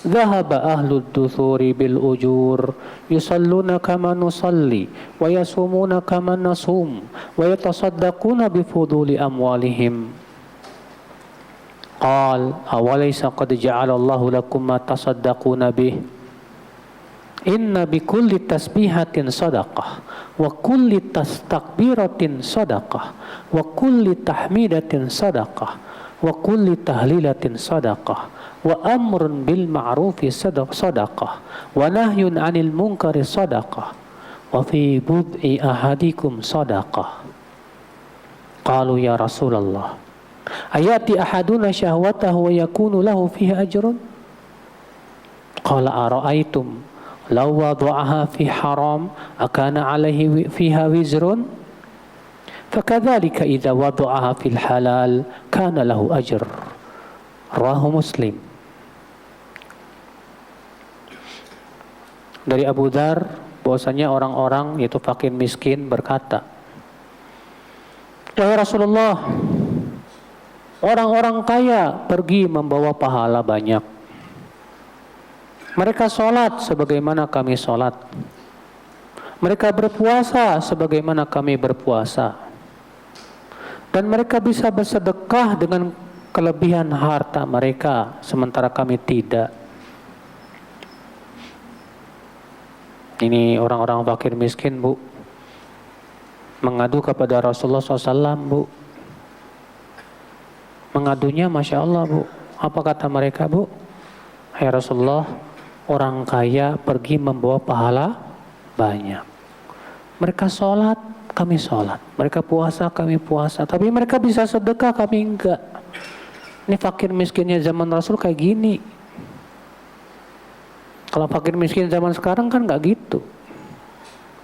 dhahaba ahlu duthuri bil ujur yusalluna kama nusalli wa yasumuna kama nasum wa yatasaddaquna bi fuduli amwalihim. Qal awalaysa qad ja'ala Allahu lakum ma tasaddaquna bih. Inna bi kulli tasbihatin sadaqah wa kulli tastakbiratin sadaqah wa kulli tahmidatin sadaqah wa kulli tahlilatin sadaqah wa amrun bil ma'rufi sadaqah wa nahyun 'anil munkari sadaqah wa fi bud'i ahadikum sadaqah. Qalu ya Rasulullah, ayati ahaduna syahwatahu wa yakunu lahu fiha ajrun? Qala ara'aytum law wada'aha fi haram akana alaihi fiha wizrun fakadzalika idza wada'aha fil halal kana lahu ajr. Rawahu Muslim. Dari Abu Dzar bahwasanya orang-orang yaitu fakir miskin berkata, "Wahai Rasulullah, orang-orang kaya pergi membawa pahala banyak. Mereka sholat sebagaimana kami sholat. Mereka berpuasa sebagaimana kami berpuasa. Dan mereka bisa bersedekah dengan kelebihan harta mereka, sementara kami tidak." Ini orang-orang fakir miskin, Bu, mengadu kepada Rasulullah SAW, Bu. Mengadunya Masya Allah, Bu. Apa kata mereka, Bu? "Hai Rasulullah, orang kaya pergi membawa pahala banyak. Mereka sholat, kami sholat. Mereka puasa, kami puasa. Tapi mereka bisa sedekah, kami enggak. Ini fakir miskinnya zaman Rasul kayak gini. Kalau fakir miskin zaman sekarang kan enggak gitu.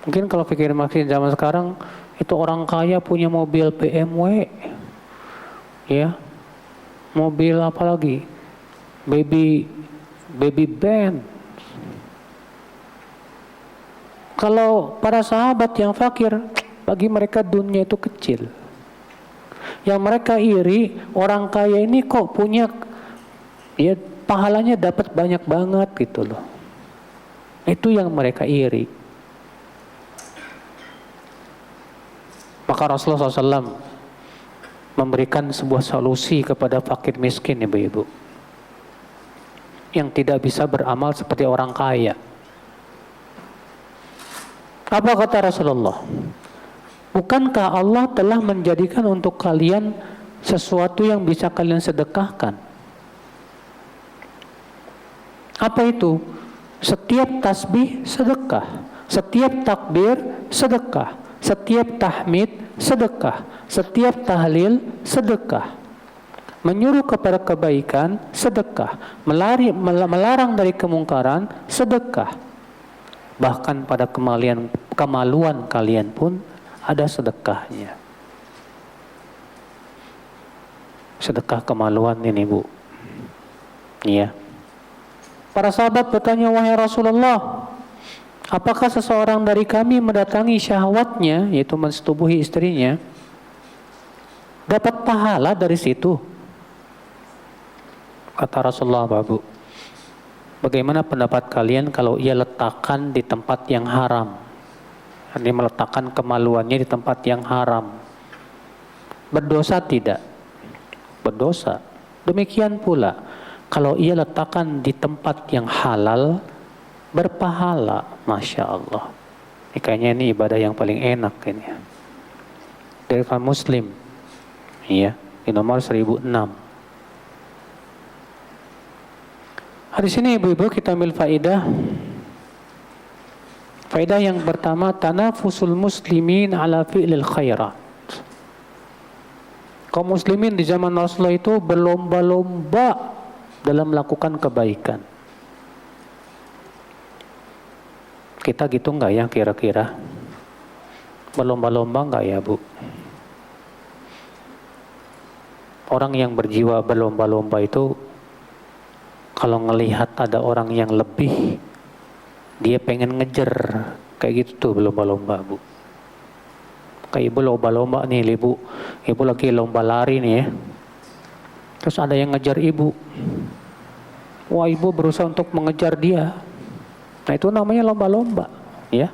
Mungkin kalau fakir miskin zaman sekarang itu orang kaya punya mobil BMW, ya, mobil apa lagi, baby band. Kalau para sahabat yang fakir, bagi mereka dunia itu kecil. Yang mereka iri, orang kaya ini kok punya, ya, pahalanya dapat banyak banget gitu loh. Itu yang mereka iri. Maka Rasulullah SAW memberikan sebuah solusi kepada fakir miskin, ibu-ibu, yang tidak bisa beramal seperti orang kaya. Apa kata Rasulullah? Bukankah Allah telah menjadikan untuk kalian sesuatu yang bisa kalian sedekahkan? Apa itu? Setiap tasbih sedekah, setiap takbir sedekah, setiap tahmid sedekah, setiap tahlil sedekah, menyuruh kepada kebaikan sedekah, melarang dari kemungkaran sedekah. Bahkan pada kemaluan kalian pun ada sedekahnya. Sedekah kemaluan ini, Bu. Iya. Para sahabat bertanya, "Wahai Rasulullah, apakah seseorang dari kami mendatangi syahwatnya, yaitu mensetubuhi istrinya, dapat pahala dari situ?" Kata Rasulullah, "Bu, bagaimana pendapat kalian kalau ia letakkan di tempat yang haram?" Ini meletakkan kemaluannya di tempat yang haram. Berdosa tidak? Berdosa. Demikian pula kalau ia letakkan di tempat yang halal, berpahala. Masya Allah. Ini kayaknya ini ibadah yang paling enak ini. Dari Muslim, iya, di nomor 1006. Di sini ibu-ibu kita ambil faedah. Faedah yang pertama, tanafusul muslimin ala fi'lil khairat. Kaum muslimin di zaman Rasulullah itu berlomba-lomba dalam melakukan kebaikan. Kita gitu enggak ya kira-kira? Berlomba-lomba enggak ya, Bu? Orang yang berjiwa berlomba-lomba itu kalau ngelihat ada orang yang lebih, dia pengen ngejar. Kayak gitu tuh berlomba-lomba, Bu. Kayak ibu lomba-lomba nih, ibu lagi lomba lari nih ya. Terus ada yang ngejar ibu. Wah, ibu berusaha untuk mengejar dia. Nah, itu namanya lomba-lomba, ya.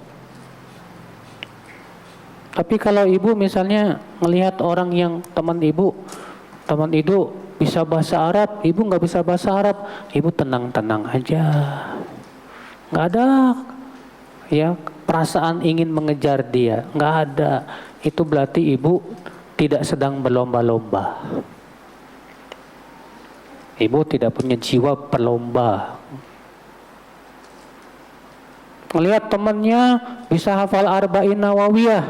Tapi kalau ibu misalnya melihat orang yang teman ibu bisa bahasa Arab, ibu nggak bisa bahasa Arab, ibu tenang-tenang aja. Nggak ada ya perasaan ingin mengejar dia, nggak ada. Itu berarti ibu tidak sedang berlomba-lomba. Ibu tidak punya jiwa pelomba. Melihat temannya bisa hafal Arba'in Nawawiyah,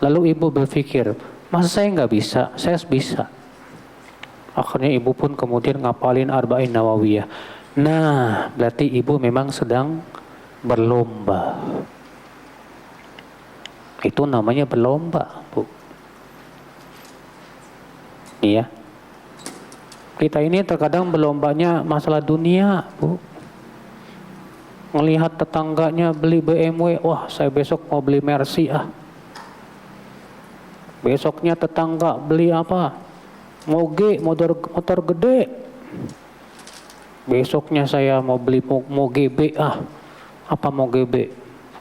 lalu ibu berpikir, masa saya nggak bisa? Saya bisa. Akhirnya ibu pun kemudian ngapalin Arba'in Nawawiyah. Nah, berarti ibu memang sedang berlomba. Itu namanya berlomba, Bu. Iya. Kita ini terkadang berlombanya masalah dunia, Bu. Ngelihat tetangganya beli BMW, wah saya besok mau beli Mercy ah. Besoknya tetangga beli apa? Moge, motor gede. Besoknya saya mau beli Moge B ah. Apa Moge B?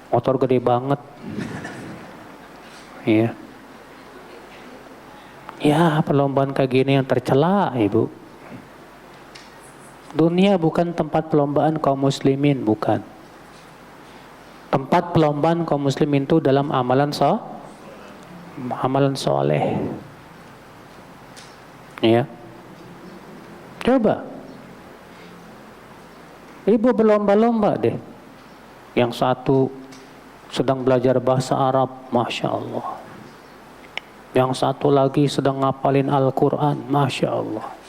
Motor gede banget. Iya. Ya, perlombaan kayak gini yang tercela, Ibu. Dunia bukan tempat perlombaan kaum muslimin, bukan. Tempat perlombaan kaum muslimin itu dalam amalan soleh. Ya. Coba. Ibu berlomba-lomba deh. Yang satu sedang belajar bahasa Arab, Masya Allah. Yang satu lagi sedang ngapalin Al-Quran, Masya Allah.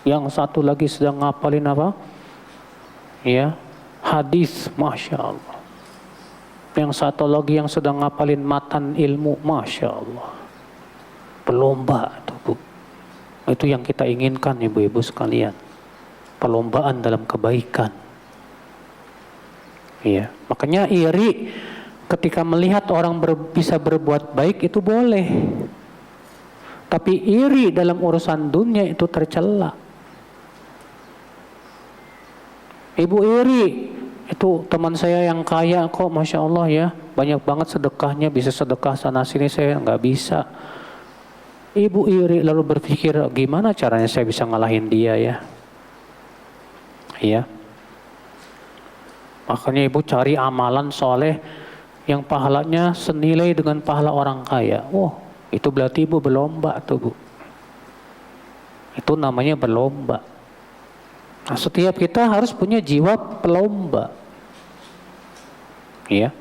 Yang satu lagi sedang ngapalin apa? Ya, hadis, Masya Allah. Yang satu lagi yang sedang ngapalin matan ilmu, Masya Allah. Berlomba itu, Bu. Itu yang kita inginkan, ibu-ibu sekalian. Perlombaan dalam kebaikan. Iya, makanya iri ketika melihat orang bisa berbuat baik itu boleh. Tapi iri dalam urusan dunia itu tercela. Ibu iri, itu teman saya yang kaya kok, Masya Allah ya, banyak banget sedekahnya, bisa sedekah sana sini, saya nggak bisa. Ibu iri lalu berpikir, gimana caranya saya bisa ngalahin dia ya? Iya. Makanya ibu cari amalan soleh yang pahalanya senilai dengan pahala orang kaya. Wah, itu berarti ibu berlomba tuh, Bu. Itu namanya berlomba. Nah, setiap kita harus punya jiwa pelomba. Ya.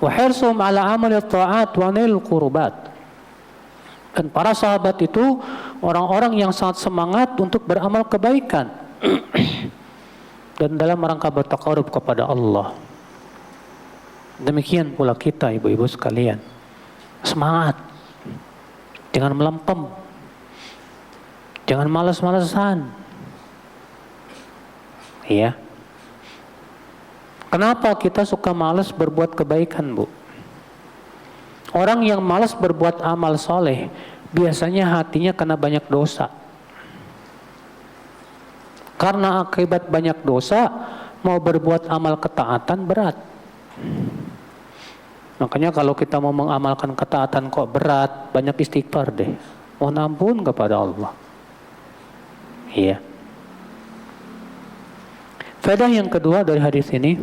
Wa hirsum ala amali ta'at wa nil qurbat. Dan para sahabat itu orang-orang yang sangat semangat untuk beramal kebaikan. Dan dalam rangka bertaqarrub kepada Allah. Demikian pula kita, ibu-ibu sekalian. Semangat. Jangan melempem. Jangan malas-malasan. Iya. Kenapa kita suka malas berbuat kebaikan, Bu? Orang yang malas berbuat amal soleh, biasanya hatinya kena banyak dosa. Karena akibat banyak dosa, mau berbuat amal ketaatan berat. Makanya kalau kita mau mengamalkan ketaatan kok berat, banyak istighfar deh. Mohon ampun kepada Allah. Iya. Faedah yang kedua dari hadis ini,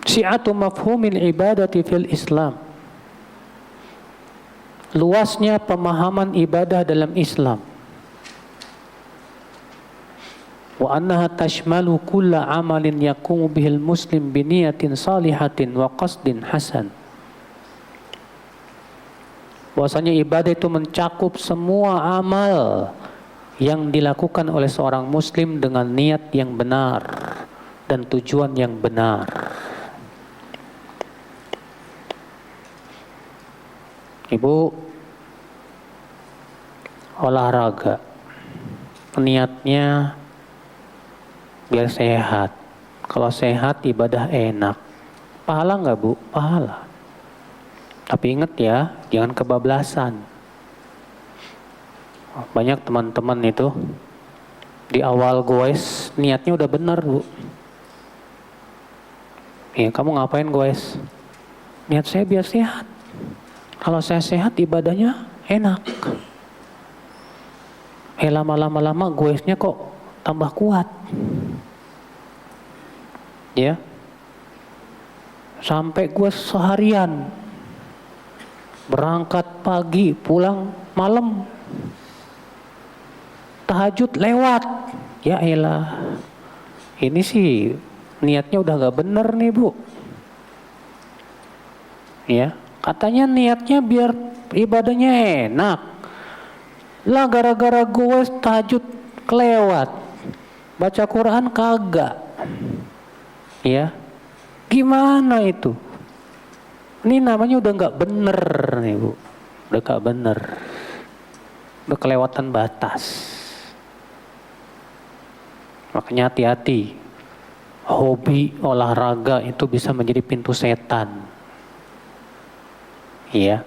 si'atu mafhumil ibadati fil Islam. Luasnya pemahaman ibadah dalam Islam. Wa annaha tashmalu kulla amalin yaqumu bihil muslim biniyatin salihatin wa qasdin hasan. Bahwasanya ibadah itu mencakup semua amal yang dilakukan oleh seorang muslim dengan niat yang benar dan tujuan yang benar. Ibu olahraga, niatnya biar sehat. Kalau sehat ibadah enak. Pahala nggak, Bu? Pahala. Tapi ingat ya, jangan kebablasan. Banyak teman-teman itu di awal goes niatnya udah benar, Bu. Ya, kamu ngapain goes? Niat saya biar sehat. Kalau saya sehat ibadahnya enak. Lama-lama goesnya kok tambah kuat. Ya. Sampai gue seharian berangkat pagi, pulang malam. Tahajud lewat. Ya elah. Ini sih niatnya udah gak bener nih, Bu. Ya, katanya niatnya biar ibadahnya enak. Lah gara-gara gue tahajud kelewat. baca Quran kagak. Ya, gimana itu? Ini namanya udah nggak bener nih Bu, udah nggak bener, udah kelewatan batas. Makanya hati-hati, hobi olahraga itu bisa menjadi pintu setan. Iya,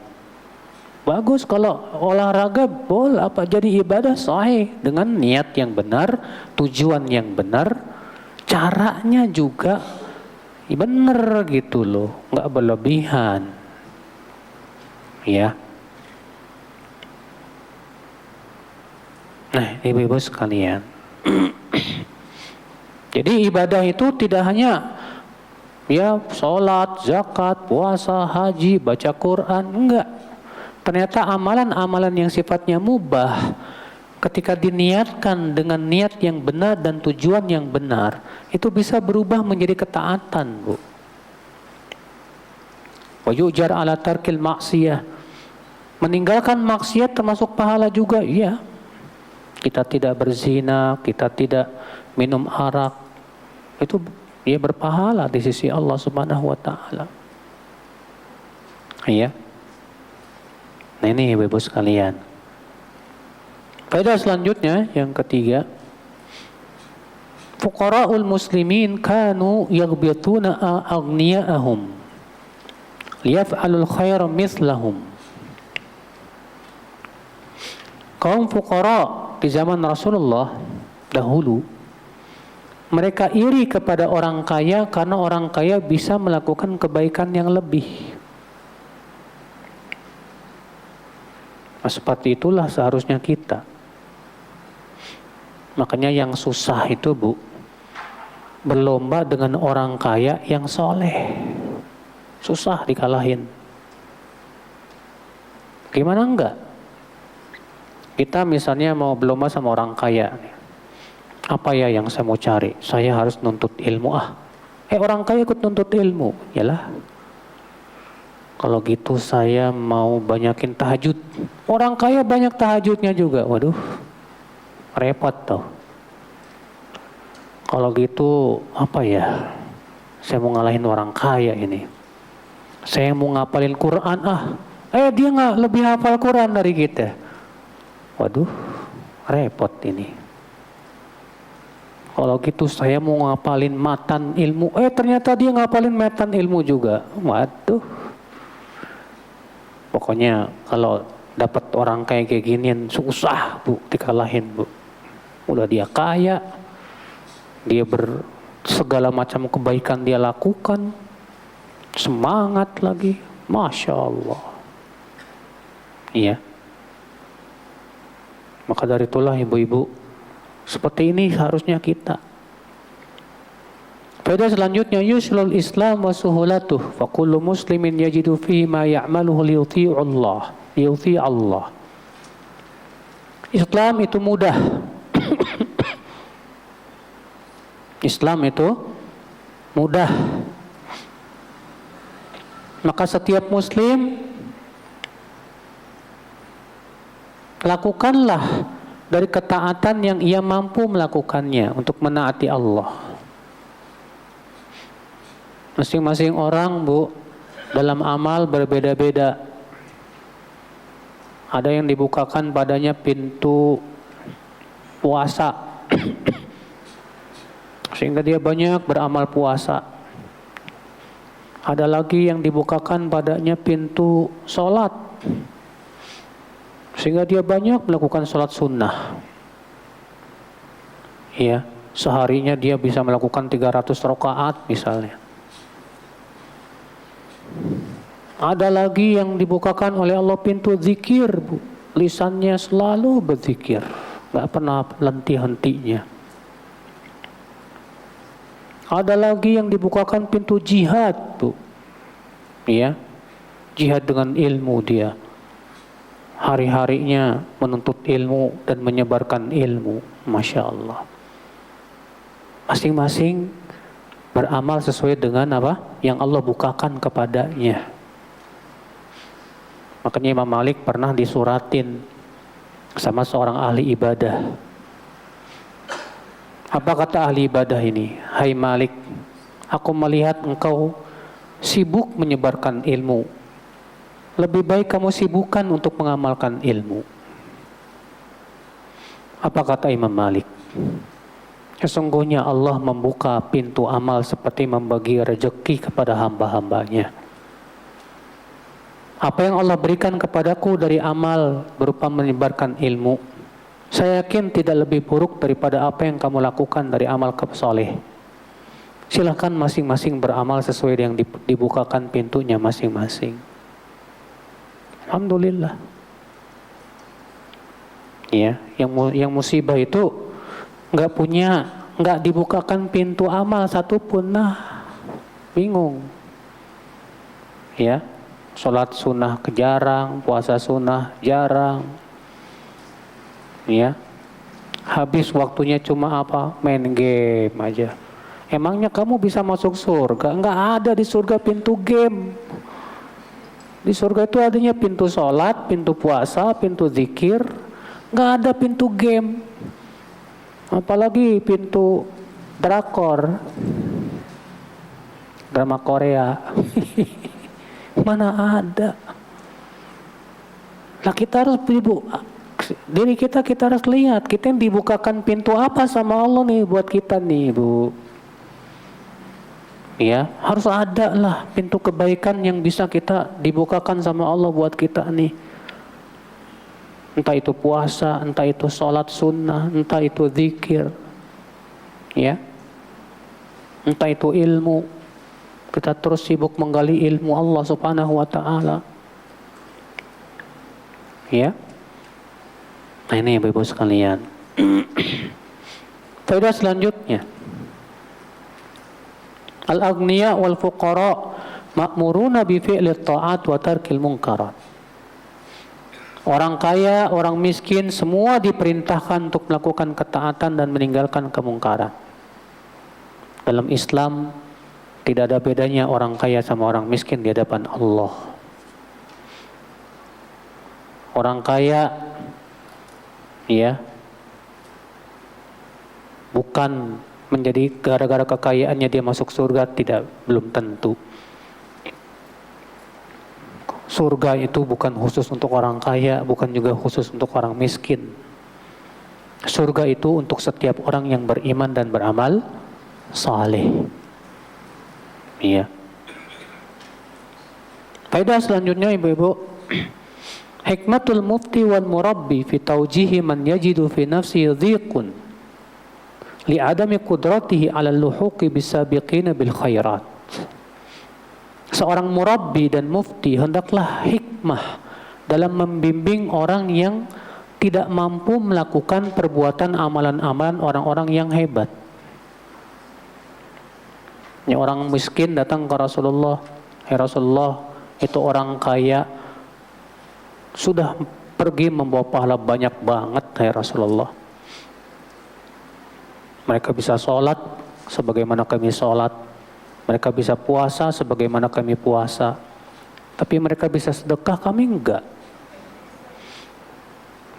bagus kalau olahraga boleh apa jadi ibadah sahih dengan niat yang benar, tujuan yang benar, caranya juga bener gitu loh, nggak berlebihan, ya. Nah, ibu-ibu sekalian, jadi ibadah itu tidak hanya ya sholat, zakat, puasa, haji, baca Quran, enggak. Ternyata amalan-amalan yang sifatnya mubah, ketika diniatkan dengan niat yang benar dan tujuan yang benar, itu bisa berubah menjadi ketaatan, Bu. Wa yujar ala tarkil maksiyah. Meninggalkan maksiat termasuk pahala juga, iya. Kita tidak berzina, kita tidak minum arak, itu dia berpahala di sisi Allah Subhanahu wa taala. Iya. Nah ini Ibu sekalian. Faedah selanjutnya yang ketiga, fuqara'ul muslimin kanu yaghbituna aghniya'ahum liyaf'alul khair mithlahum. Kaum fuqara di zaman Rasulullah dahulu, mereka iri kepada orang kaya karena orang kaya bisa melakukan kebaikan yang lebih. Nah, seperti itulah seharusnya kita. Makanya yang susah itu Bu, berlomba dengan orang kaya yang soleh. Susah dikalahin. Gimana enggak? Kita misalnya mau berlomba sama orang kaya. Apa ya yang saya mau cari? Saya harus nuntut ilmu. Orang kaya ikut nuntut ilmu. Yalah. Kalau gitu saya mau banyakin tahajud. Orang kaya banyak tahajudnya juga. Waduh. Repot tuh. Kalau gitu apa ya? Saya mau ngalahin orang kaya ini. Saya mau ngapalin Quran dia nggak lebih hafal Quran dari kita. Waduh, repot ini. Kalau gitu saya mau ngapalin matan ilmu. Ternyata dia ngapalin matan ilmu juga. Waduh. Pokoknya kalau dapat orang kayak ginian susah Bu dikalahin Bu. Udah dia kaya, dia segala macam kebaikan dia lakukan, semangat lagi, Masya Allah. Iya. Maka dari itulah ibu-ibu, seperti ini harusnya kita. Faedah selanjutnya, yuslul Islam wa suhulatuh, fa kullu muslimin yajidu fihi ma ya'maluhu liyuti'u Allah. Islam itu mudah. Islam itu mudah. Maka setiap muslim lakukanlah dari ketaatan yang ia mampu melakukannya untuk menaati Allah. Masing-masing orang Bu dalam amal berbeda-beda. Ada yang dibukakan padanya pintu puasa sehingga dia banyak beramal puasa. Ada lagi yang dibukakan padanya pintu sholat sehingga dia banyak melakukan sholat sunnah. Ya, seharinya dia bisa melakukan 300 rakaat misalnya. Ada lagi yang dibukakan oleh Allah pintu zikir, Bu. Lisannya selalu berzikir, gak pernah henti-hentinya. Ada lagi yang dibukakan pintu jihad, Bu. Ya, jihad dengan ilmu dia. Hari-harinya menuntut ilmu dan menyebarkan ilmu. Masya Allah. Masing-masing beramal sesuai dengan apa yang Allah bukakan kepadanya. Makanya Imam Malik pernah disuratin sama seorang ahli ibadah. Apa kata ahli ibadah ini? Hai Malik, aku melihat engkau sibuk menyebarkan ilmu. Lebih baik kamu sibukkan untuk mengamalkan ilmu. Apa kata Imam Malik? Sesungguhnya Allah membuka pintu amal seperti membagi rezeki kepada hamba-hambanya. Apa yang Allah berikan kepadaku dari amal berupa menyebarkan ilmu, saya yakin tidak lebih buruk daripada apa yang kamu lakukan dari amal soleh. Silahkan masing-masing beramal sesuai yang dibukakan pintunya masing-masing. Alhamdulillah. Ya, yang musibah itu nggak dibukakan pintu amal satupun. Nah, bingung. Ya, sholat sunnah jarang, puasa sunnah jarang. Ya, habis waktunya cuma apa? Main game aja. Emangnya kamu bisa masuk surga? Nggak ada di surga pintu game. Di surga itu adanya pintu sholat, pintu puasa, pintu zikir. Nggak ada pintu game. Apalagi pintu drakor, drama Korea. Mana ada. Lah kita harus diri kita harus lihat, kita yang dibukakan pintu apa sama Allah nih buat kita nih, Bu. Ya, harus ada lah pintu kebaikan yang bisa kita dibukakan sama Allah buat kita nih. Entah itu puasa, entah itu sholat sunnah, entah itu zikir, ya, entah itu ilmu. Kita terus sibuk menggali ilmu Allah Subhanahu wa Ta'ala. Ya. Nah ini Ibu-ibu sekalian. Faedah selanjutnya. Al-aghniya wal fuqara ma'muruna bi fi'li ta'at wa tarkil munkarat. Orang kaya, orang miskin, semua diperintahkan untuk melakukan ketaatan dan meninggalkan kemungkaran. Dalam Islam tidak ada bedanya orang kaya sama orang miskin di hadapan Allah. Orang kaya, ya, bukan menjadi gara-gara kekayaannya dia masuk surga, belum tentu. Surga itu bukan khusus untuk orang kaya, bukan juga khusus untuk orang miskin. Surga itu untuk setiap orang yang beriman dan beramal saleh. Iya. Faedah selanjutnya Ibu-ibu, hikmatul mufti wal murabbi fi taujihi man yajidu fi nafsihi dhiqun li adami qudratihi 'ala al-luhuqi bisabiqina bil khairat. Seorang murabbi dan mufti hendaklah hikmah dalam membimbing orang yang tidak mampu melakukan perbuatan amalan-amalan orang-orang yang hebat. Ya, orang miskin datang ke Rasulullah, "Hai Rasulullah, itu orang kaya sudah pergi membawa pahala banyak banget, hai Rasulullah. Mereka bisa sholat sebagaimana kami sholat, mereka bisa puasa sebagaimana kami puasa, tapi mereka bisa sedekah, kami enggak."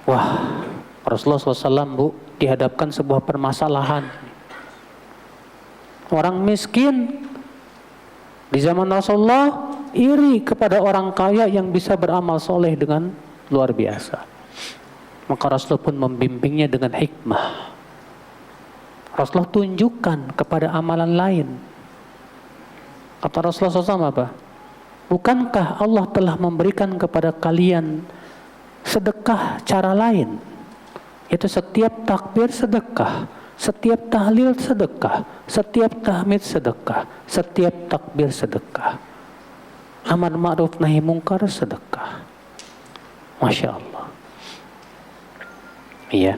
Wah, Rasulullah SAW, Bu, dihadapkan sebuah permasalahan. Orang miskin di zaman Rasulullah iri kepada orang kaya yang bisa beramal soleh dengan luar biasa. Maka Rasulullah pun membimbingnya dengan hikmah. Rasulullah tunjukkan kepada amalan lain. Kata Rasulullah SAW apa? Bukankah Allah telah memberikan kepada kalian sedekah cara lain? Itu setiap takbir sedekah, setiap tahlil sedekah, setiap tahmid sedekah, setiap takbir sedekah, amar ma'ruf nahi mungkar sedekah. Masya Allah. Iya.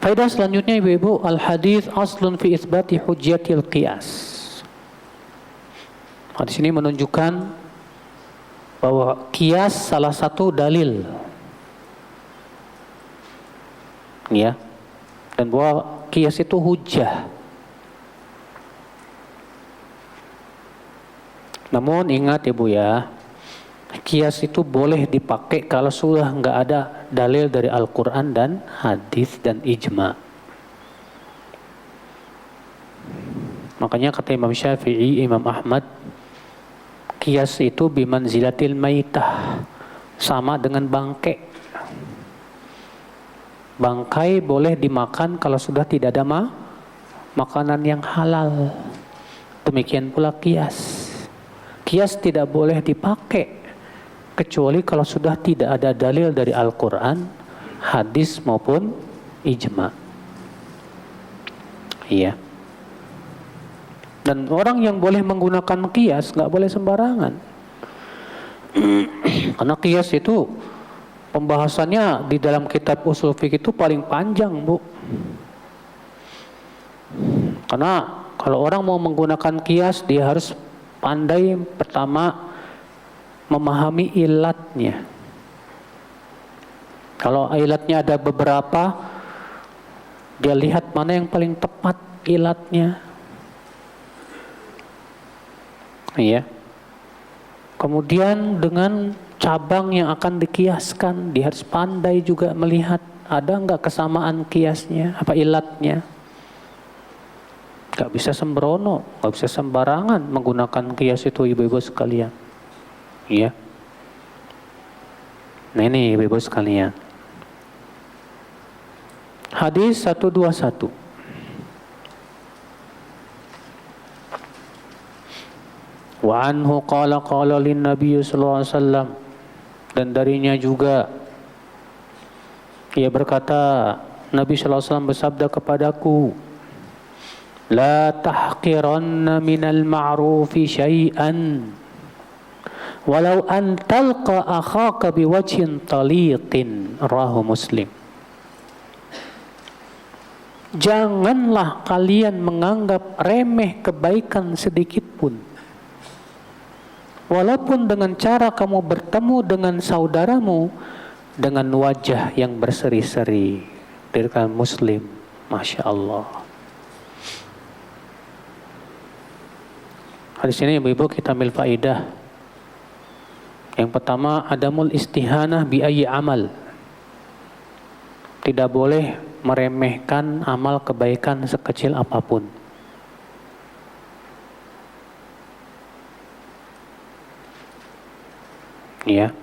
Faedah selanjutnya Ibu-ibu, al-hadis aslun fi isbati hujjatil qiyas. Hadis ini menunjukkan bahwa qiyas salah satu dalil, ya, dan bahwa qiyas itu hujjah. Namun ingat Ibu ya, Kias itu boleh dipakai kalau sudah nggak ada dalil dari Al-Quran dan hadis dan ijma. Makanya kata Imam Syafi'i, Imam Ahmad, kias itu bimanzilatil maitah, sama dengan bangkai. Bangkai boleh dimakan kalau sudah tidak ada makanan yang halal. Demikian pula kias. Kias tidak boleh dipakai kecuali kalau sudah tidak ada dalil dari Al-Quran, hadis maupun ijma. Iya. Dan orang yang boleh menggunakan kias nggak boleh sembarangan. Karena kias itu pembahasannya di dalam kitab usul fiqh itu paling panjang, Bu. Karena kalau orang mau menggunakan kias, dia harus pandai pertama memahami ilatnya. Kalau ilatnya ada beberapa, dia lihat mana yang paling tepat ilatnya. Iya. Kemudian dengan cabang yang akan dikiaskan, dia harus pandai juga melihat ada nggak kesamaan kiasnya, apa ilatnya. Gak bisa sembrono, gak bisa sembarangan menggunakan kias itu, ibu-ibu sekalian. Iya. Nah ini ibu-ibu sekalian. Hadis 121. Wa anhu qala lin Nabi sallallahu alaihi wasallam, dan darinya juga ia berkata, Nabi sallallahu alaihi wasallam bersabda kepadaku, la tahqiranna minal ma'rufi syai'an walau an talqa akhaka biwajhin taliqin, rawahu Muslim. Janganlah kalian menganggap remeh kebaikan sedikit pun, walaupun dengan cara kamu bertemu dengan saudaramu dengan wajah yang berseri-seri. Dirikan Muslim. Masya Allah. Hadis ini ibu-ibu kita ambil faidah. Yang pertama, adamul istihanah bi ayyi amal. Tidak boleh meremehkan amal kebaikan sekecil apapun. Ya.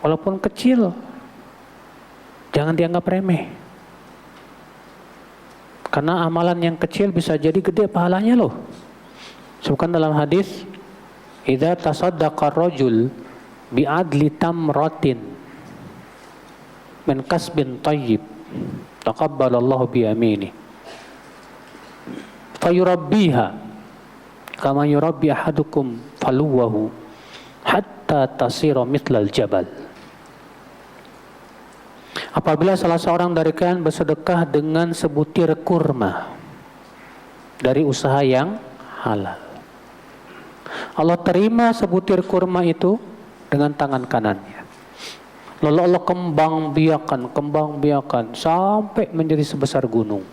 Walaupun kecil, jangan dianggap remeh. Karena amalan yang kecil bisa jadi gede pahalanya loh. Sebutkan dalam hadis, idza tasaddaqa ar-rajul bi'adli tamratin min kasbin thayyib taqabbalallahu bi yaminihi fayurabbiha kama yurabbi ahadukum faluwahu hatta tasira mithlal jabal. Apabila salah seorang dari kalian bersedekah dengan sebutir kurma dari usaha yang halal, Allah terima sebutir kurma itu dengan tangan kanannya. Lalu Allah kembang biakan sampai menjadi sebesar gunung.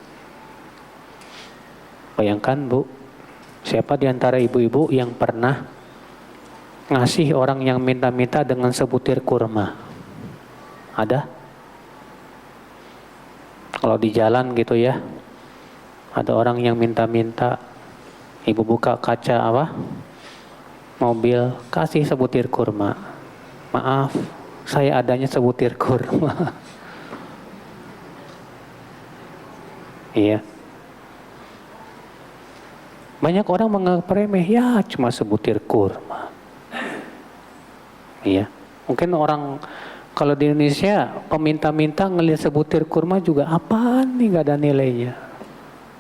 Bayangkan, Bu, siapa di antara ibu-ibu yang pernah ngasih orang yang minta-minta dengan sebutir kurma? Ada? Kalau di jalan gitu ya, ada orang yang minta-minta, ibu buka kaca mobil, kasih sebutir kurma. Maaf, saya adanya sebutir kurma. Iya. Banyak orang menganggap remeh, ya cuma sebutir kurma. Iya. Mungkin orang kalau di Indonesia peminta-minta ngelihat sebutir kurma juga apaan nih, gak ada nilainya.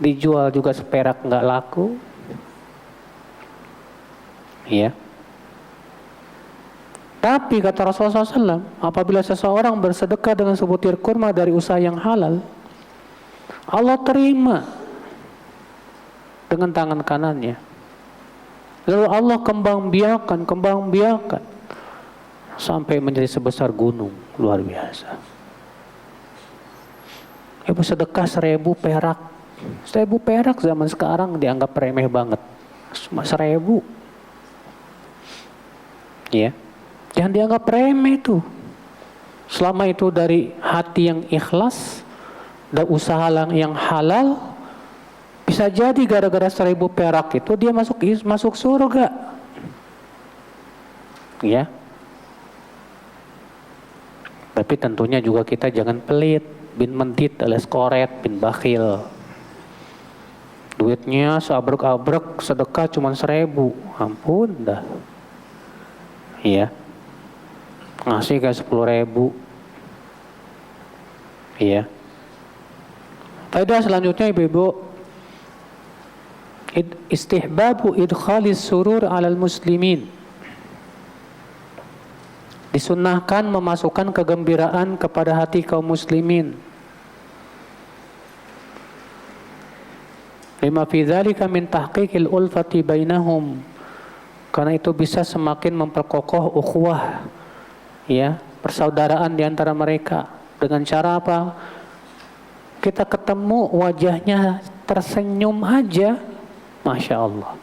Dijual juga seperak gak laku. Iya. Tapi kata Rasulullah SAW, apabila seseorang bersedekah dengan sebutir kurma dari usaha yang halal, Allah terima dengan tangan kanannya. Lalu Allah kembang biakan sampai menjadi sebesar gunung. Luar biasa. Ibu sedekah 1.000 perak. 1.000 perak zaman sekarang dianggap remeh banget. Cuma 1.000. Ya, jangan dianggap remeh tuh. Selama itu dari hati yang ikhlas dan usaha yang halal, bisa jadi gara-gara 1.000 perak itu dia masuk surga. Ya. Tapi tentunya juga kita jangan pelit, bin mentit alias koret, bin bakhil. Duitnya seabrek-abrek, sedekah cuma 1.000, ampun dah. Iya. Ngasih kayak 10.000. Iya. Faedah selanjutnya ibu-ibu, istihbabu idkhalis surur alal muslimin. Disunnahkan memasukkan kegembiraan kepada hati kaum muslimin. Lima fi dzalika min tahqiqil ulfati bainahum. Karena itu bisa semakin memperkokoh ukhuwah, ya, persaudaraan di antara mereka. Dengan cara apa? Kita ketemu wajahnya tersenyum aja, Masya Allah.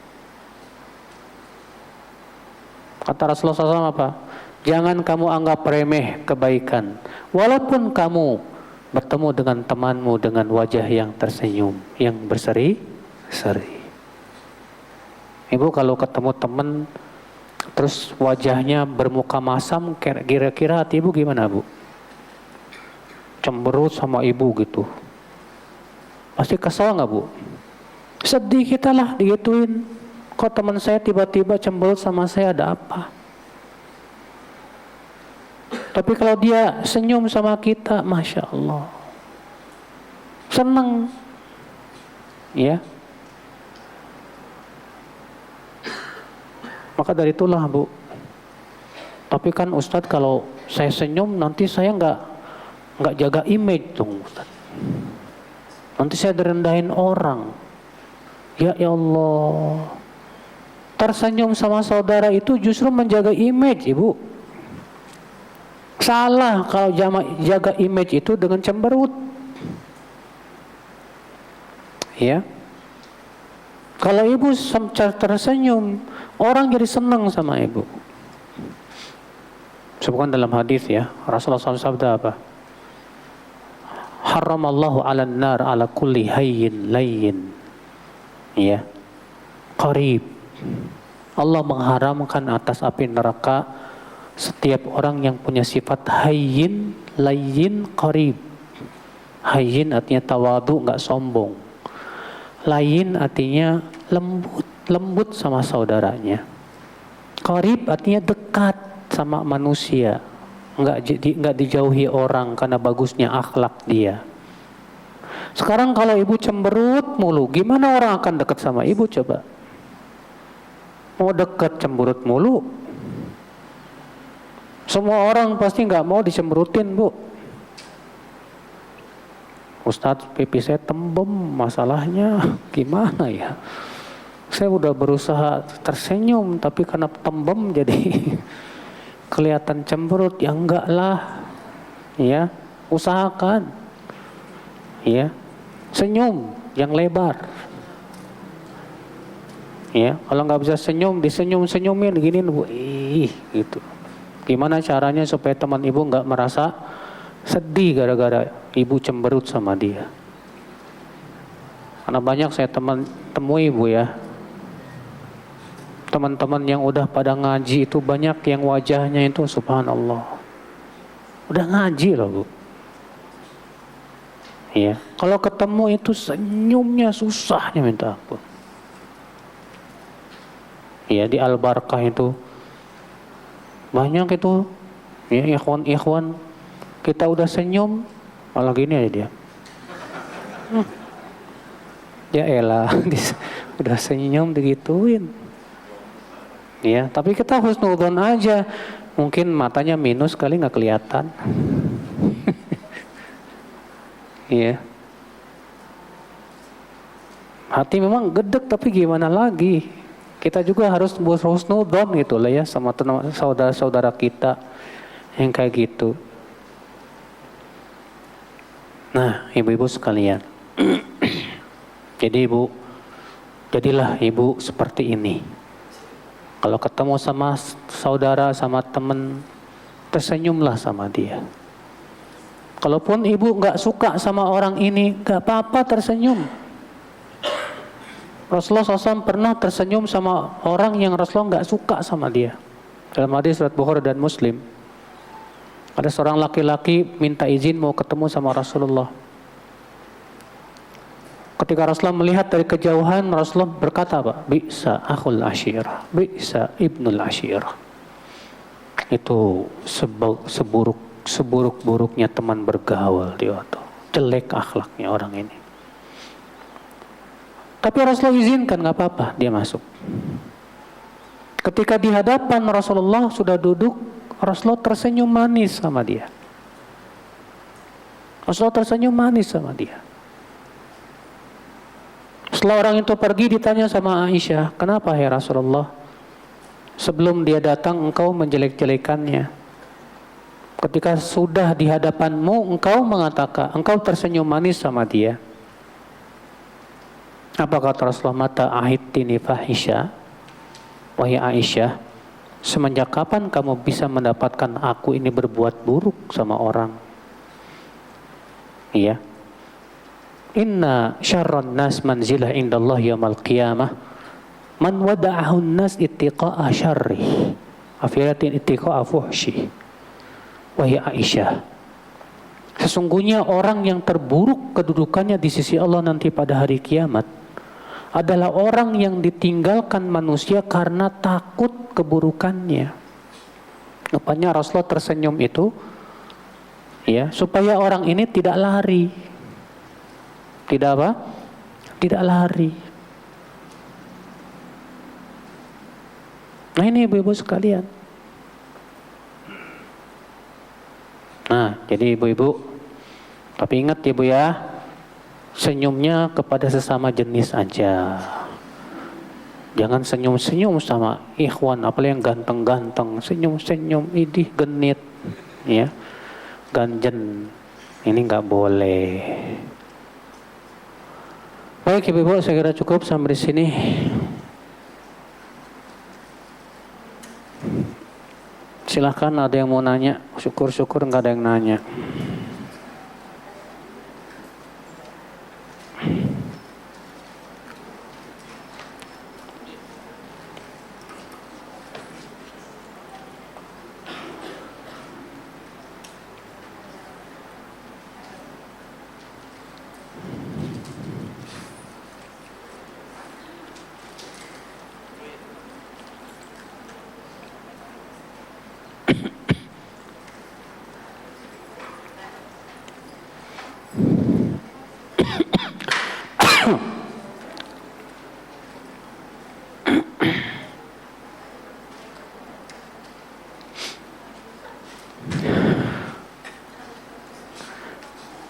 Kata Rasulullah SAW apa? Jangan kamu anggap remeh kebaikan, walaupun kamu bertemu dengan temanmu dengan wajah yang tersenyum, yang berseri-seri. Ibu kalau ketemu teman terus wajahnya bermuka masam, kira-kira hati ibu gimana, Bu? Cemberut sama ibu gitu. Pasti kesal nggak, Bu? Sedih kita lah digituin. Kok teman saya tiba-tiba cemberut sama saya, ada apa? Tapi kalau dia senyum sama kita, Masya Allah, senang. Ya. Maka dari itulah, Bu. Tapi kan Ustadz kalau saya senyum nanti saya nggak jaga image dong, Ustadz. Nanti saya direndahin orang. Ya Allah. Tersenyum sama saudara itu justru menjaga image, Ibu. Salah kalau jaga image itu dengan cemberut. Ya. Kalau ibu tersenyum, orang jadi senang sama ibu. Sebutkan dalam hadis ya, Rasulullah SAW sabda apa? Haramallahu 'alan nar 'ala kulli hayyin layyin. Ya. Qarib. Allah mengharamkan atas api neraka setiap orang yang punya sifat hayyin, layyin, qarib. Hayyin artinya tawadu, enggak sombong. Layyin artinya lembut sama saudaranya. Qarib artinya dekat sama manusia, enggak dijauhi orang karena bagusnya akhlak dia. Sekarang kalau ibu cemberut mulu, gimana orang akan dekat sama ibu coba? Mau dekat cemberut mulu? Semua orang pasti enggak mau dicemberutin, Bu. Ustadz, pipi saya tembem, masalahnya gimana ya? Saya udah berusaha tersenyum, tapi karena tembem jadi kelihatan cemberut. Ya enggak lah, ya, usahakan, ya, senyum yang lebar, ya. Kalau nggak bisa senyum, disenyum-senyumin gini, Bu, gitu. Gimana caranya supaya teman ibu nggak merasa sedih gara-gara ibu cemberut sama dia? Karena banyak saya temui, Bu, ya, teman-teman yang udah pada ngaji itu banyak yang wajahnya itu subhanallah udah ngaji loh, Bu. Iya, kalau ketemu itu senyumnya susahnya minta ampun. Iya, di Al-Barkah itu banyak itu, ya, ikhwan kita udah senyum malah gini aja dia. Ya elah, udah senyum digituin. Ya, tapi kita husnudzon aja. Mungkin matanya minus kali nggak kelihatan. Iya. Hati memang gedek, tapi gimana lagi? Kita juga harus husnudzon gitu lah ya sama saudara-saudara kita yang kayak gitu. Nah, ibu-ibu sekalian. Jadi jadilah ibu seperti ini. Kalau ketemu sama saudara, sama teman, tersenyumlah sama dia. Kalaupun ibu nggak suka sama orang ini, nggak apa-apa tersenyum. Rasulullah SAW pernah tersenyum sama orang yang Rasulullah nggak suka sama dia. Dalam hadis riwayat Bukhari dan Muslim, ada seorang laki-laki minta izin mau ketemu sama Rasulullah. Ketika Rasulullah melihat dari kejauhan, Rasulullah berkata, "Pak, bi'sa akhul ashirah, bi'sa ibnul ashirah." Itu seburuk-buruknya teman bergaul dia tuh. Jelek akhlaknya orang ini. Tapi Rasulullah izinkan, nggak apa-apa, dia masuk. Ketika di hadapan Rasulullah sudah duduk, Rasulullah tersenyum manis sama dia. Rasulullah tersenyum manis sama dia. Setelah orang itu pergi, ditanya sama Aisyah, "Kenapa ya Rasulullah? Sebelum dia datang engkau menjelek-jelekannya. Ketika sudah di hadapanmu engkau mengatakan, engkau tersenyum manis sama dia." Apa kata Rasulullah? "Mata ahidtini fahisha." Wahai Aisyah, semenjak kapan kamu bisa mendapatkan aku ini berbuat buruk sama orang? Iya. "Inna syarran nas manzilah indallah yaumil qiyamah man wada'ahu nas ittiqa'a syarri afiyatin ittiqa'a fuhshi." Wahai Aisyah, sesungguhnya orang yang terburuk kedudukannya di sisi Allah nanti pada hari kiamat adalah orang yang ditinggalkan manusia karena takut keburukannya. Rupanya Rasulullah tersenyum itu ya, supaya orang ini tidak lari. Tidak apa? Tidak lari. Nah ini ibu-ibu sekalian. Nah, jadi ibu-ibu, tapi ingat ibu ya, senyumnya kepada sesama jenis aja. Jangan senyum-senyum sama ikhwan, apalagi yang ganteng-ganteng, senyum-senyum, idih genit, ya, ganjen. Ini nggak boleh. Baik ibu-ibu, saya kira cukup sampai di sini. Silahkan ada yang mau nanya. Syukur-syukur nggak ada yang nanya.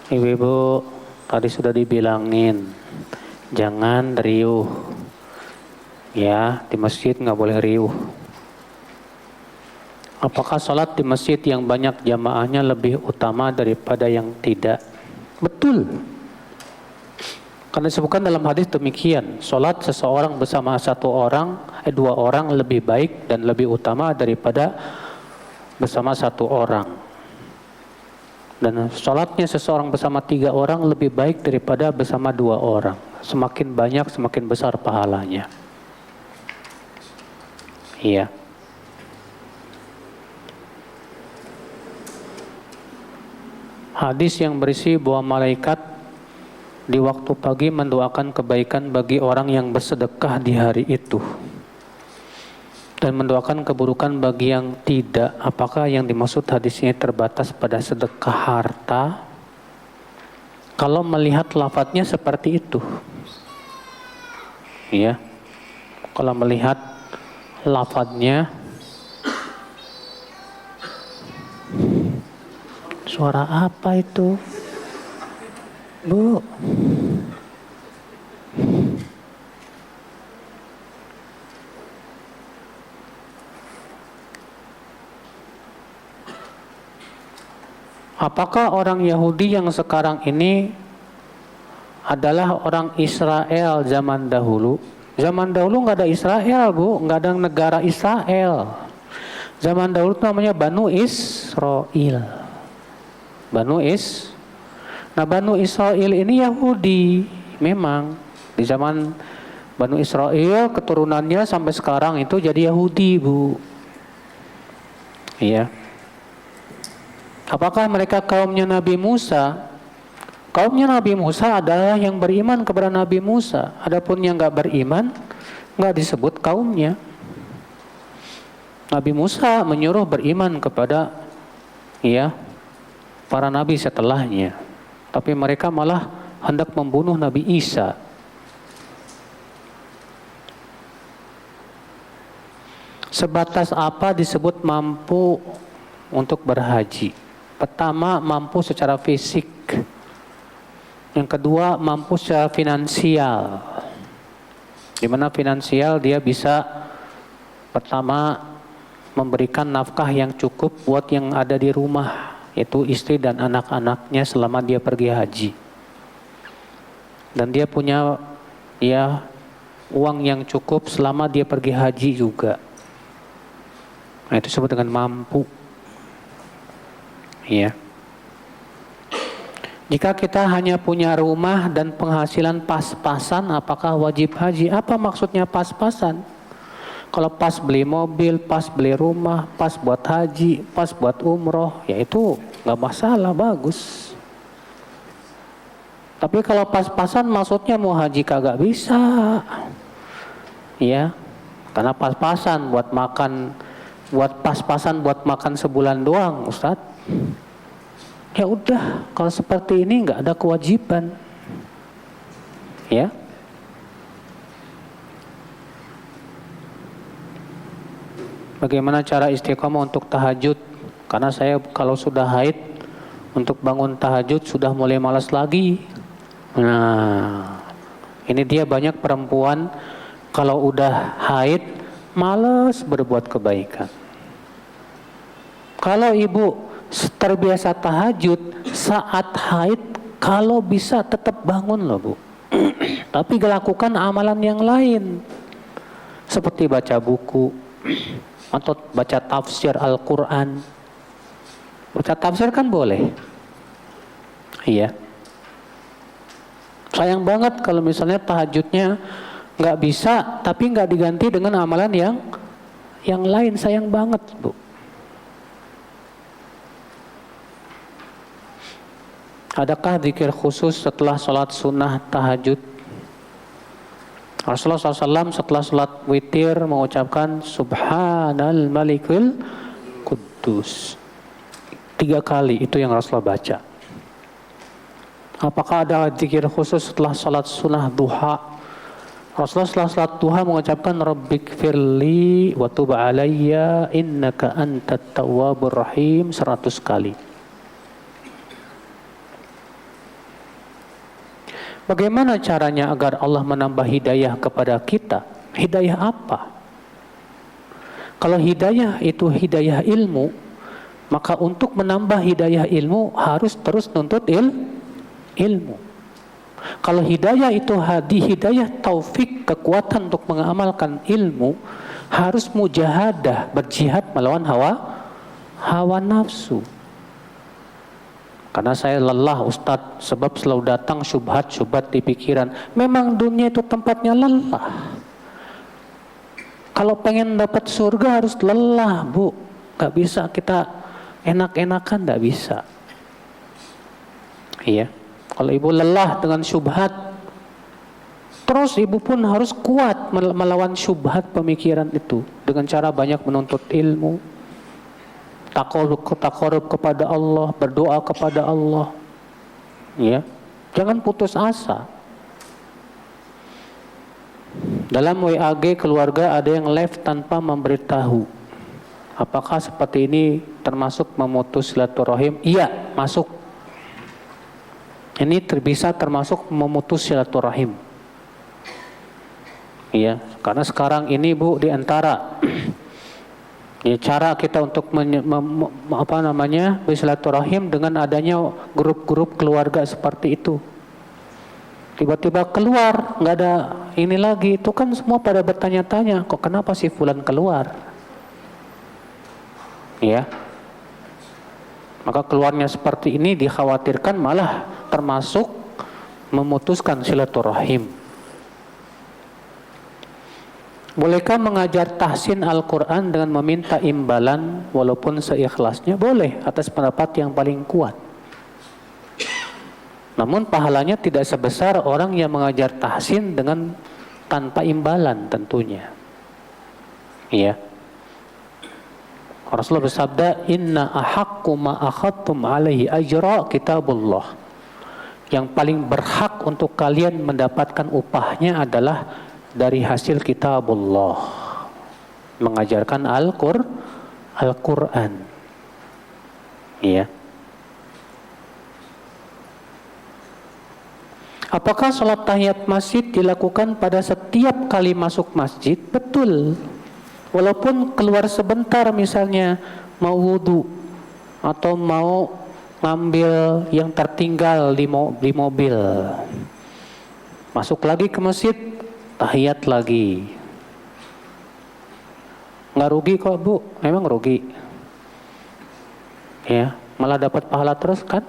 Ibu-ibu, tadi sudah dibilangin, jangan riuh. Ya, di masjid nggak boleh riuh. Apakah sholat di masjid yang banyak jamaahnya lebih utama daripada yang tidak? Betul. Karena disebutkan dalam hadis demikian, sholat seseorang bersama dua orang lebih baik dan lebih utama daripada bersama satu orang. Dan sholatnya seseorang bersama 3 orang lebih baik daripada bersama 2 orang. Semakin banyak, semakin besar pahalanya. Iya. Hadis yang berisi bahwa malaikat di waktu pagi mendoakan kebaikan bagi orang yang bersedekah di hari itu, dan mendoakan keburukan bagi yang tidak. Apakah yang dimaksud hadis ini terbatas pada sedekah harta? Kalau melihat lafadznya seperti itu, ya. Kalau melihat lafadznya, suara apa itu, Bu? Apakah orang Yahudi yang sekarang ini adalah orang Israel zaman dahulu? Zaman dahulu nggak ada Israel, Bu, nggak ada negara Israel. Zaman dahulu namanya Banu Israel. Nah, Banu Israel ini Yahudi. Memang di zaman Banu Israel keturunannya sampai sekarang itu jadi Yahudi, Bu. Iya. Apakah mereka kaumnya Nabi Musa? Kaumnya Nabi Musa adalah yang beriman kepada Nabi Musa. Adapun yang nggak beriman, nggak disebut kaumnya. Nabi Musa menyuruh beriman kepada para nabi setelahnya. Tapi mereka malah hendak membunuh Nabi Isa. Sebatas apa disebut mampu untuk berhaji? Pertama, mampu secara fisik. Yang kedua, mampu secara finansial. Di mana finansial dia bisa pertama memberikan nafkah yang cukup buat yang ada di rumah, yaitu istri dan anak-anaknya selama dia pergi haji. Dan dia punya uang yang cukup selama dia pergi haji juga. Nah, itu disebut dengan mampu. Ya. Jika kita hanya punya rumah dan penghasilan pas-pasan, apakah wajib haji? Apa maksudnya pas-pasan? Kalau pas beli mobil, pas beli rumah, pas buat haji, pas buat umroh, ya itu nggak masalah, bagus. Tapi kalau pas-pasan maksudnya mau haji kagak bisa. Ya, karena pas-pasan buat makan, pas-pasan buat makan sebulan doang, Ustadz. Ya udah, kalau seperti ini nggak ada kewajiban, ya. Bagaimana cara istiqomah untuk tahajud? Karena saya kalau sudah haid untuk bangun tahajud sudah mulai malas lagi. Nah, ini dia banyak perempuan kalau udah haid malas berbuat kebaikan. Kalau ibu terbiasa tahajud saat haid, kalau bisa tetap bangun loh, Bu. Tapi lakukan amalan yang lain seperti baca buku atau baca tafsir Al-Quran. Baca tafsir kan boleh. Iya. Sayang banget kalau misalnya tahajudnya nggak bisa tapi nggak diganti dengan amalan yang lain. Sayang banget, Bu. Adakah zikir khusus setelah sholat sunnah tahajud? Rasulullah SAW setelah sholat witir mengucapkan Subhanal Malikul Quddus 3 kali, itu yang Rasulullah baca. Apakah ada zikir khusus setelah sholat sunnah duha? Rasulullah setelah sholat duha mengucapkan Rabbikfirli wa tub alayya innaka antat tawwabur rahim 100 kali. Bagaimana caranya agar Allah menambah hidayah kepada kita? Hidayah apa? Kalau hidayah itu hidayah ilmu, maka untuk menambah hidayah ilmu harus terus nuntut ilmu. Kalau hidayah itu hidayah taufik, kekuatan untuk mengamalkan ilmu, harus mujahadah, berjihad melawan hawa nafsu. Karena saya lelah, Ustadz, sebab selalu datang syubhat-syubhat di pikiran. Memang dunia itu tempatnya lelah. Kalau pengen dapat surga harus lelah, Bu. Gak bisa kita enak-enakan, gak bisa. Iya. Kalau ibu lelah dengan syubhat, terus ibu pun harus kuat melawan syubhat pemikiran itu. Dengan cara banyak menuntut ilmu, takarub kepada Allah, berdoa kepada Allah. Ya. Jangan putus asa. Dalam WAG keluarga ada yang live tanpa memberitahu. Apakah seperti ini termasuk memutus silaturahim? Iya, masuk. Ini bisa termasuk memutus silaturahim. Iya, karena sekarang ini, Bu, di antara cara kita untuk bersilaturahim dengan adanya grup-grup keluarga seperti itu. Tiba-tiba keluar, nggak ada ini lagi, itu kan semua pada bertanya-tanya, kok kenapa si fulan keluar? Ya. Maka keluarnya seperti ini dikhawatirkan malah termasuk memutuskan silaturahim. Bolehkah mengajar tahsin Al-Quran dengan meminta imbalan walaupun seikhlasnya? Boleh, atas pendapat yang paling kuat. Namun pahalanya tidak sebesar orang yang mengajar tahsin dengan tanpa imbalan tentunya. Iya. Rasulullah bersabda, "Inna ahaqqu ma akhadtum alaihi ajra kitabullah." Yang paling berhak untuk kalian mendapatkan upahnya adalah dari hasil kitabullah. Mengajarkan Al-Quran. Iya. Apakah sholat tahiyat masjid dilakukan pada setiap kali masuk masjid? Betul. Walaupun keluar sebentar misalnya mau wudu atau mau ngambil yang tertinggal di mobil, masuk lagi ke masjid, tahiyat lagi. Nggak rugi kok Bu, memang rugi. Ya, malah dapat pahala terus kan?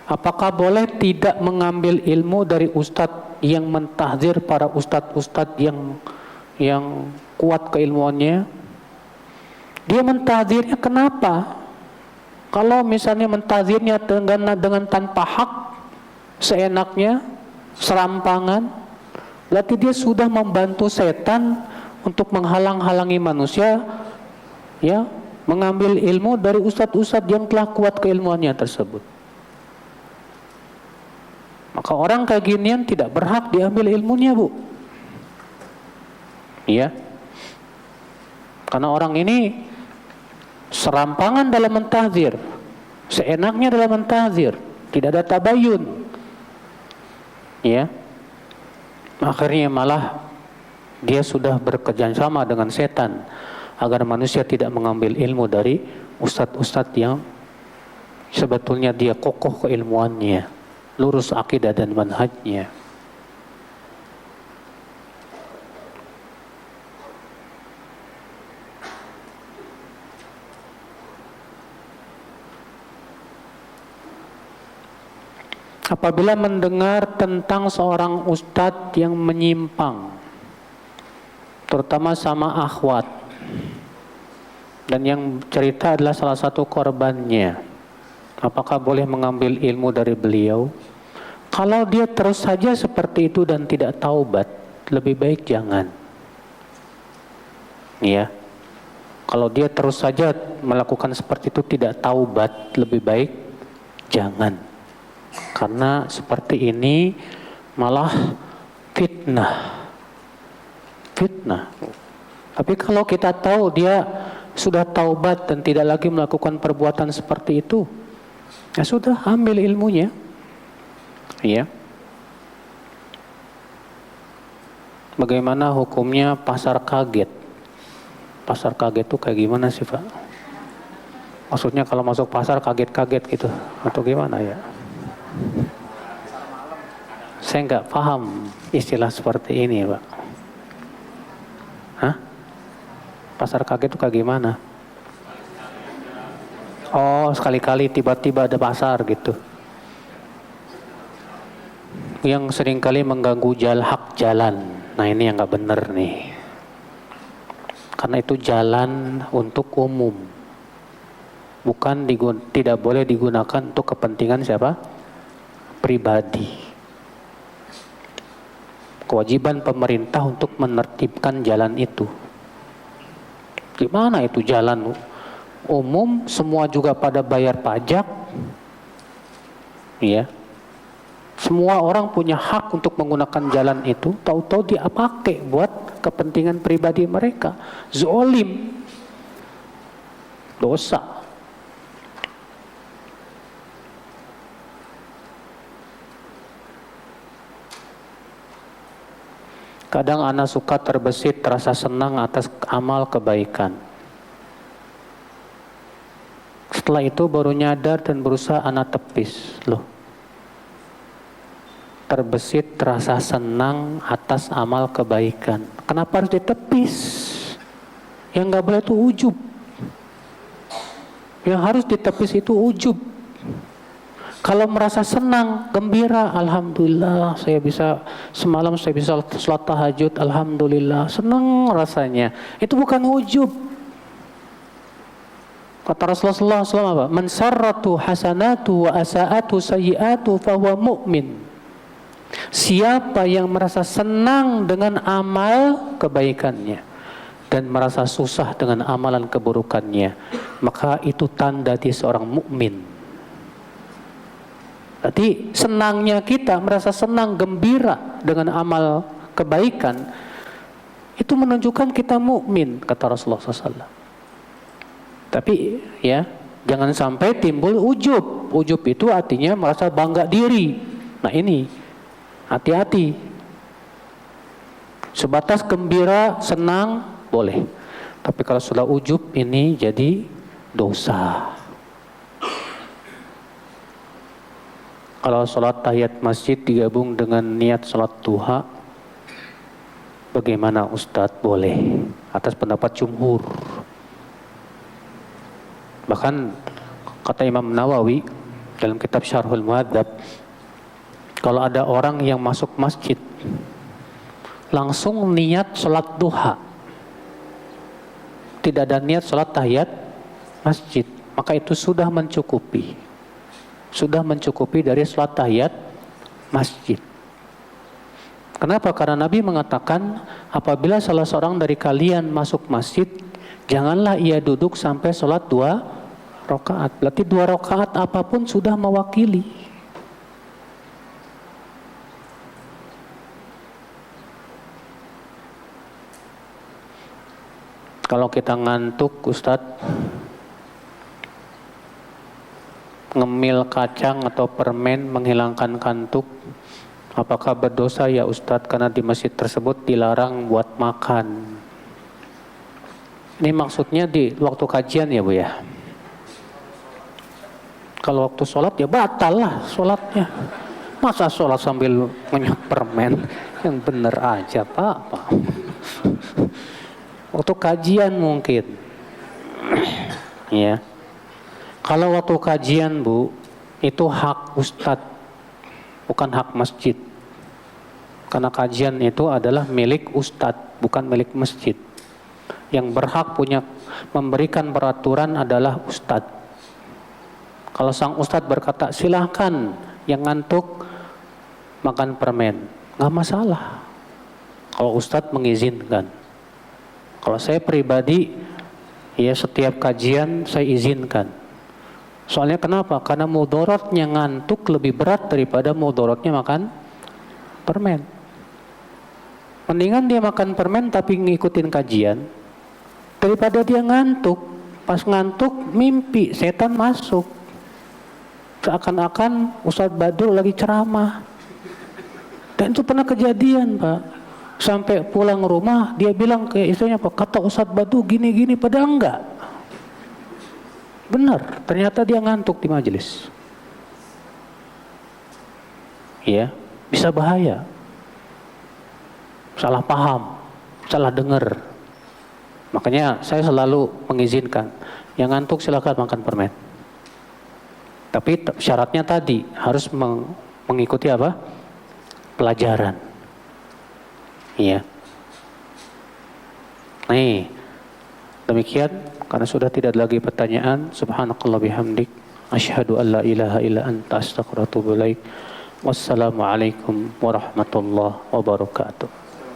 Apakah boleh tidak mengambil ilmu dari ustadz yang mentahdzir para ustadz-ustadz yang kuat keilmuannya? Dia mentahdzirnya kenapa? Kalau misalnya mentahdzirnya dengan tanpa hak, seenaknya, serampangan, berarti dia sudah membantu setan untuk menghalang-halangi manusia, ya, mengambil ilmu dari ustadz-ustadz yang telah kuat keilmuannya tersebut. Maka orang kayak ginian tidak berhak diambil ilmunya, Bu. Iya. Karena orang ini serampangan dalam mentahdzir, seenaknya dalam mentahdzir, tidak ada tabayun. Ya. Akhirnya malah dia sudah bekerjasama dengan setan agar manusia tidak mengambil ilmu dari ustadz-ustadz yang sebetulnya dia kokoh keilmuannya, lurus akidah dan manhajnya. Apabila mendengar tentang seorang ustadz yang menyimpang, terutama sama akhwat, dan yang cerita adalah salah satu korbannya, apakah boleh mengambil ilmu dari beliau? Kalau dia terus saja seperti itu dan tidak taubat, lebih baik jangan. Ya. Kalau dia terus saja melakukan seperti itu tidak taubat, lebih baik jangan. Karena seperti ini malah fitnah. Fitnah. Tapi kalau kita tahu dia sudah taubat dan tidak lagi melakukan perbuatan seperti itu, ya sudah, ambil ilmunya. Iya. Bagaimana hukumnya pasar kaget? Pasar kaget itu kayak gimana sih, Pak? Maksudnya kalau masuk pasar kaget-kaget gitu atau gimana ya? Saya nggak paham istilah seperti ini, Pak. Hah? Pasar kaget itu kayak gimana? Oh, sekali-kali tiba-tiba ada pasar gitu. Yang seringkali mengganggu hak jalan. Nah, ini yang nggak benar nih. Karena itu jalan untuk umum. Bukan tidak boleh digunakan untuk kepentingan siapa? Pribadi. Kewajiban pemerintah untuk menertibkan jalan itu. Gimana itu jalan umum, semua juga pada bayar pajak? Iya. Semua orang punya hak untuk menggunakan jalan itu, tahu-tahu dia pakai buat kepentingan pribadi mereka. Zolim. Dosa. Kadang anak suka terbesit, terasa senang atas amal kebaikan. Setelah itu baru nyadar dan berusaha ana tepis. Loh, terbesit rasa senang atas amal kebaikan. Kenapa harus ditepis? Yang gak boleh itu ujub. Yang harus ditepis itu ujub. Kalau merasa senang, gembira, alhamdulillah semalam saya bisa sholat tahajud, alhamdulillah, senang rasanya. Itu bukan ujub. Kata Rasulullah SAW apa? Man sarratu hasanatu wa asa'atu sayyi'atu fahuwa mu'min. Siapa yang merasa senang dengan amal kebaikannya dan merasa susah dengan amalan keburukannya, maka itu tanda dia seorang mukmin. Jadi senangnya kita, merasa senang, gembira dengan amal kebaikan, itu menunjukkan kita mukmin, kata Rasulullah SAW. Tapi ya, jangan sampai timbul ujub. Ujub itu artinya merasa bangga diri. Nah ini, hati-hati. Sebatas gembira, senang, boleh. Tapi kalau sudah ujub, ini jadi dosa. Kalau sholat tahiyat masjid digabung dengan niat sholat duha, bagaimana Ustadz? Boleh, atas pendapat jumhur. Bahkan kata Imam Nawawi dalam kitab Syarhul Muhadzab, kalau ada orang yang masuk masjid langsung niat sholat duha, tidak ada niat sholat tahiyat masjid, maka itu sudah mencukupi. Sudah mencukupi dari sholat tahiyat masjid. Kenapa? Karena Nabi mengatakan, apabila salah seorang dari kalian masuk masjid, janganlah ia duduk sampai sholat 2 rakaat. Berarti 2 rakaat apapun sudah mewakili. Kalau kita ngantuk, Ustadz, ngemil kacang atau permen menghilangkan kantuk, apakah berdosa ya Ustadz? Karena di masjid tersebut dilarang buat makan. Ini maksudnya di waktu kajian ya Bu ya. Kalau waktu sholat ya batal lah sholatnya. Masa sholat sambil ngunyah permen? Yang bener aja Pak. Waktu kajian mungkin. Ya. Kalau waktu kajian Bu, itu hak Ustadz, bukan hak masjid. Karena kajian itu adalah milik Ustadz, bukan milik masjid. Yang berhak memberikan peraturan adalah Ustadz. Kalau sang Ustadz berkata, silahkan yang ngantuk makan permen, nggak masalah. Kalau Ustadz mengizinkan. Kalau saya pribadi, ya setiap kajian saya izinkan. Soalnya kenapa? Karena mudorotnya ngantuk lebih berat daripada mudorotnya makan permen. Mendingan dia makan permen tapi ngikutin kajian daripada dia ngantuk. Pas ngantuk mimpi, setan masuk. Seakan-akan Ustadz Badul lagi ceramah. Dan itu pernah kejadian Pak. Sampai pulang rumah dia bilang ke istrinya, Pak, kata Ustadz Badul gini-gini, padahal enggak. Benar, ternyata dia ngantuk di majelis. Ya, bisa bahaya. Salah paham, salah dengar. Makanya saya selalu mengizinkan, yang ngantuk silakan makan permen. Tapi syaratnya tadi harus mengikuti apa? Pelajaran. Iya. Nih, demikian. Karena sudah tidak lagi pertanyaan, subhanakallah bihamdik, asyhadu an la ilaha illa anta astaghfiruka wa atubu ilaik. Wassalamualaikum warahmatullahi wabarakatuh.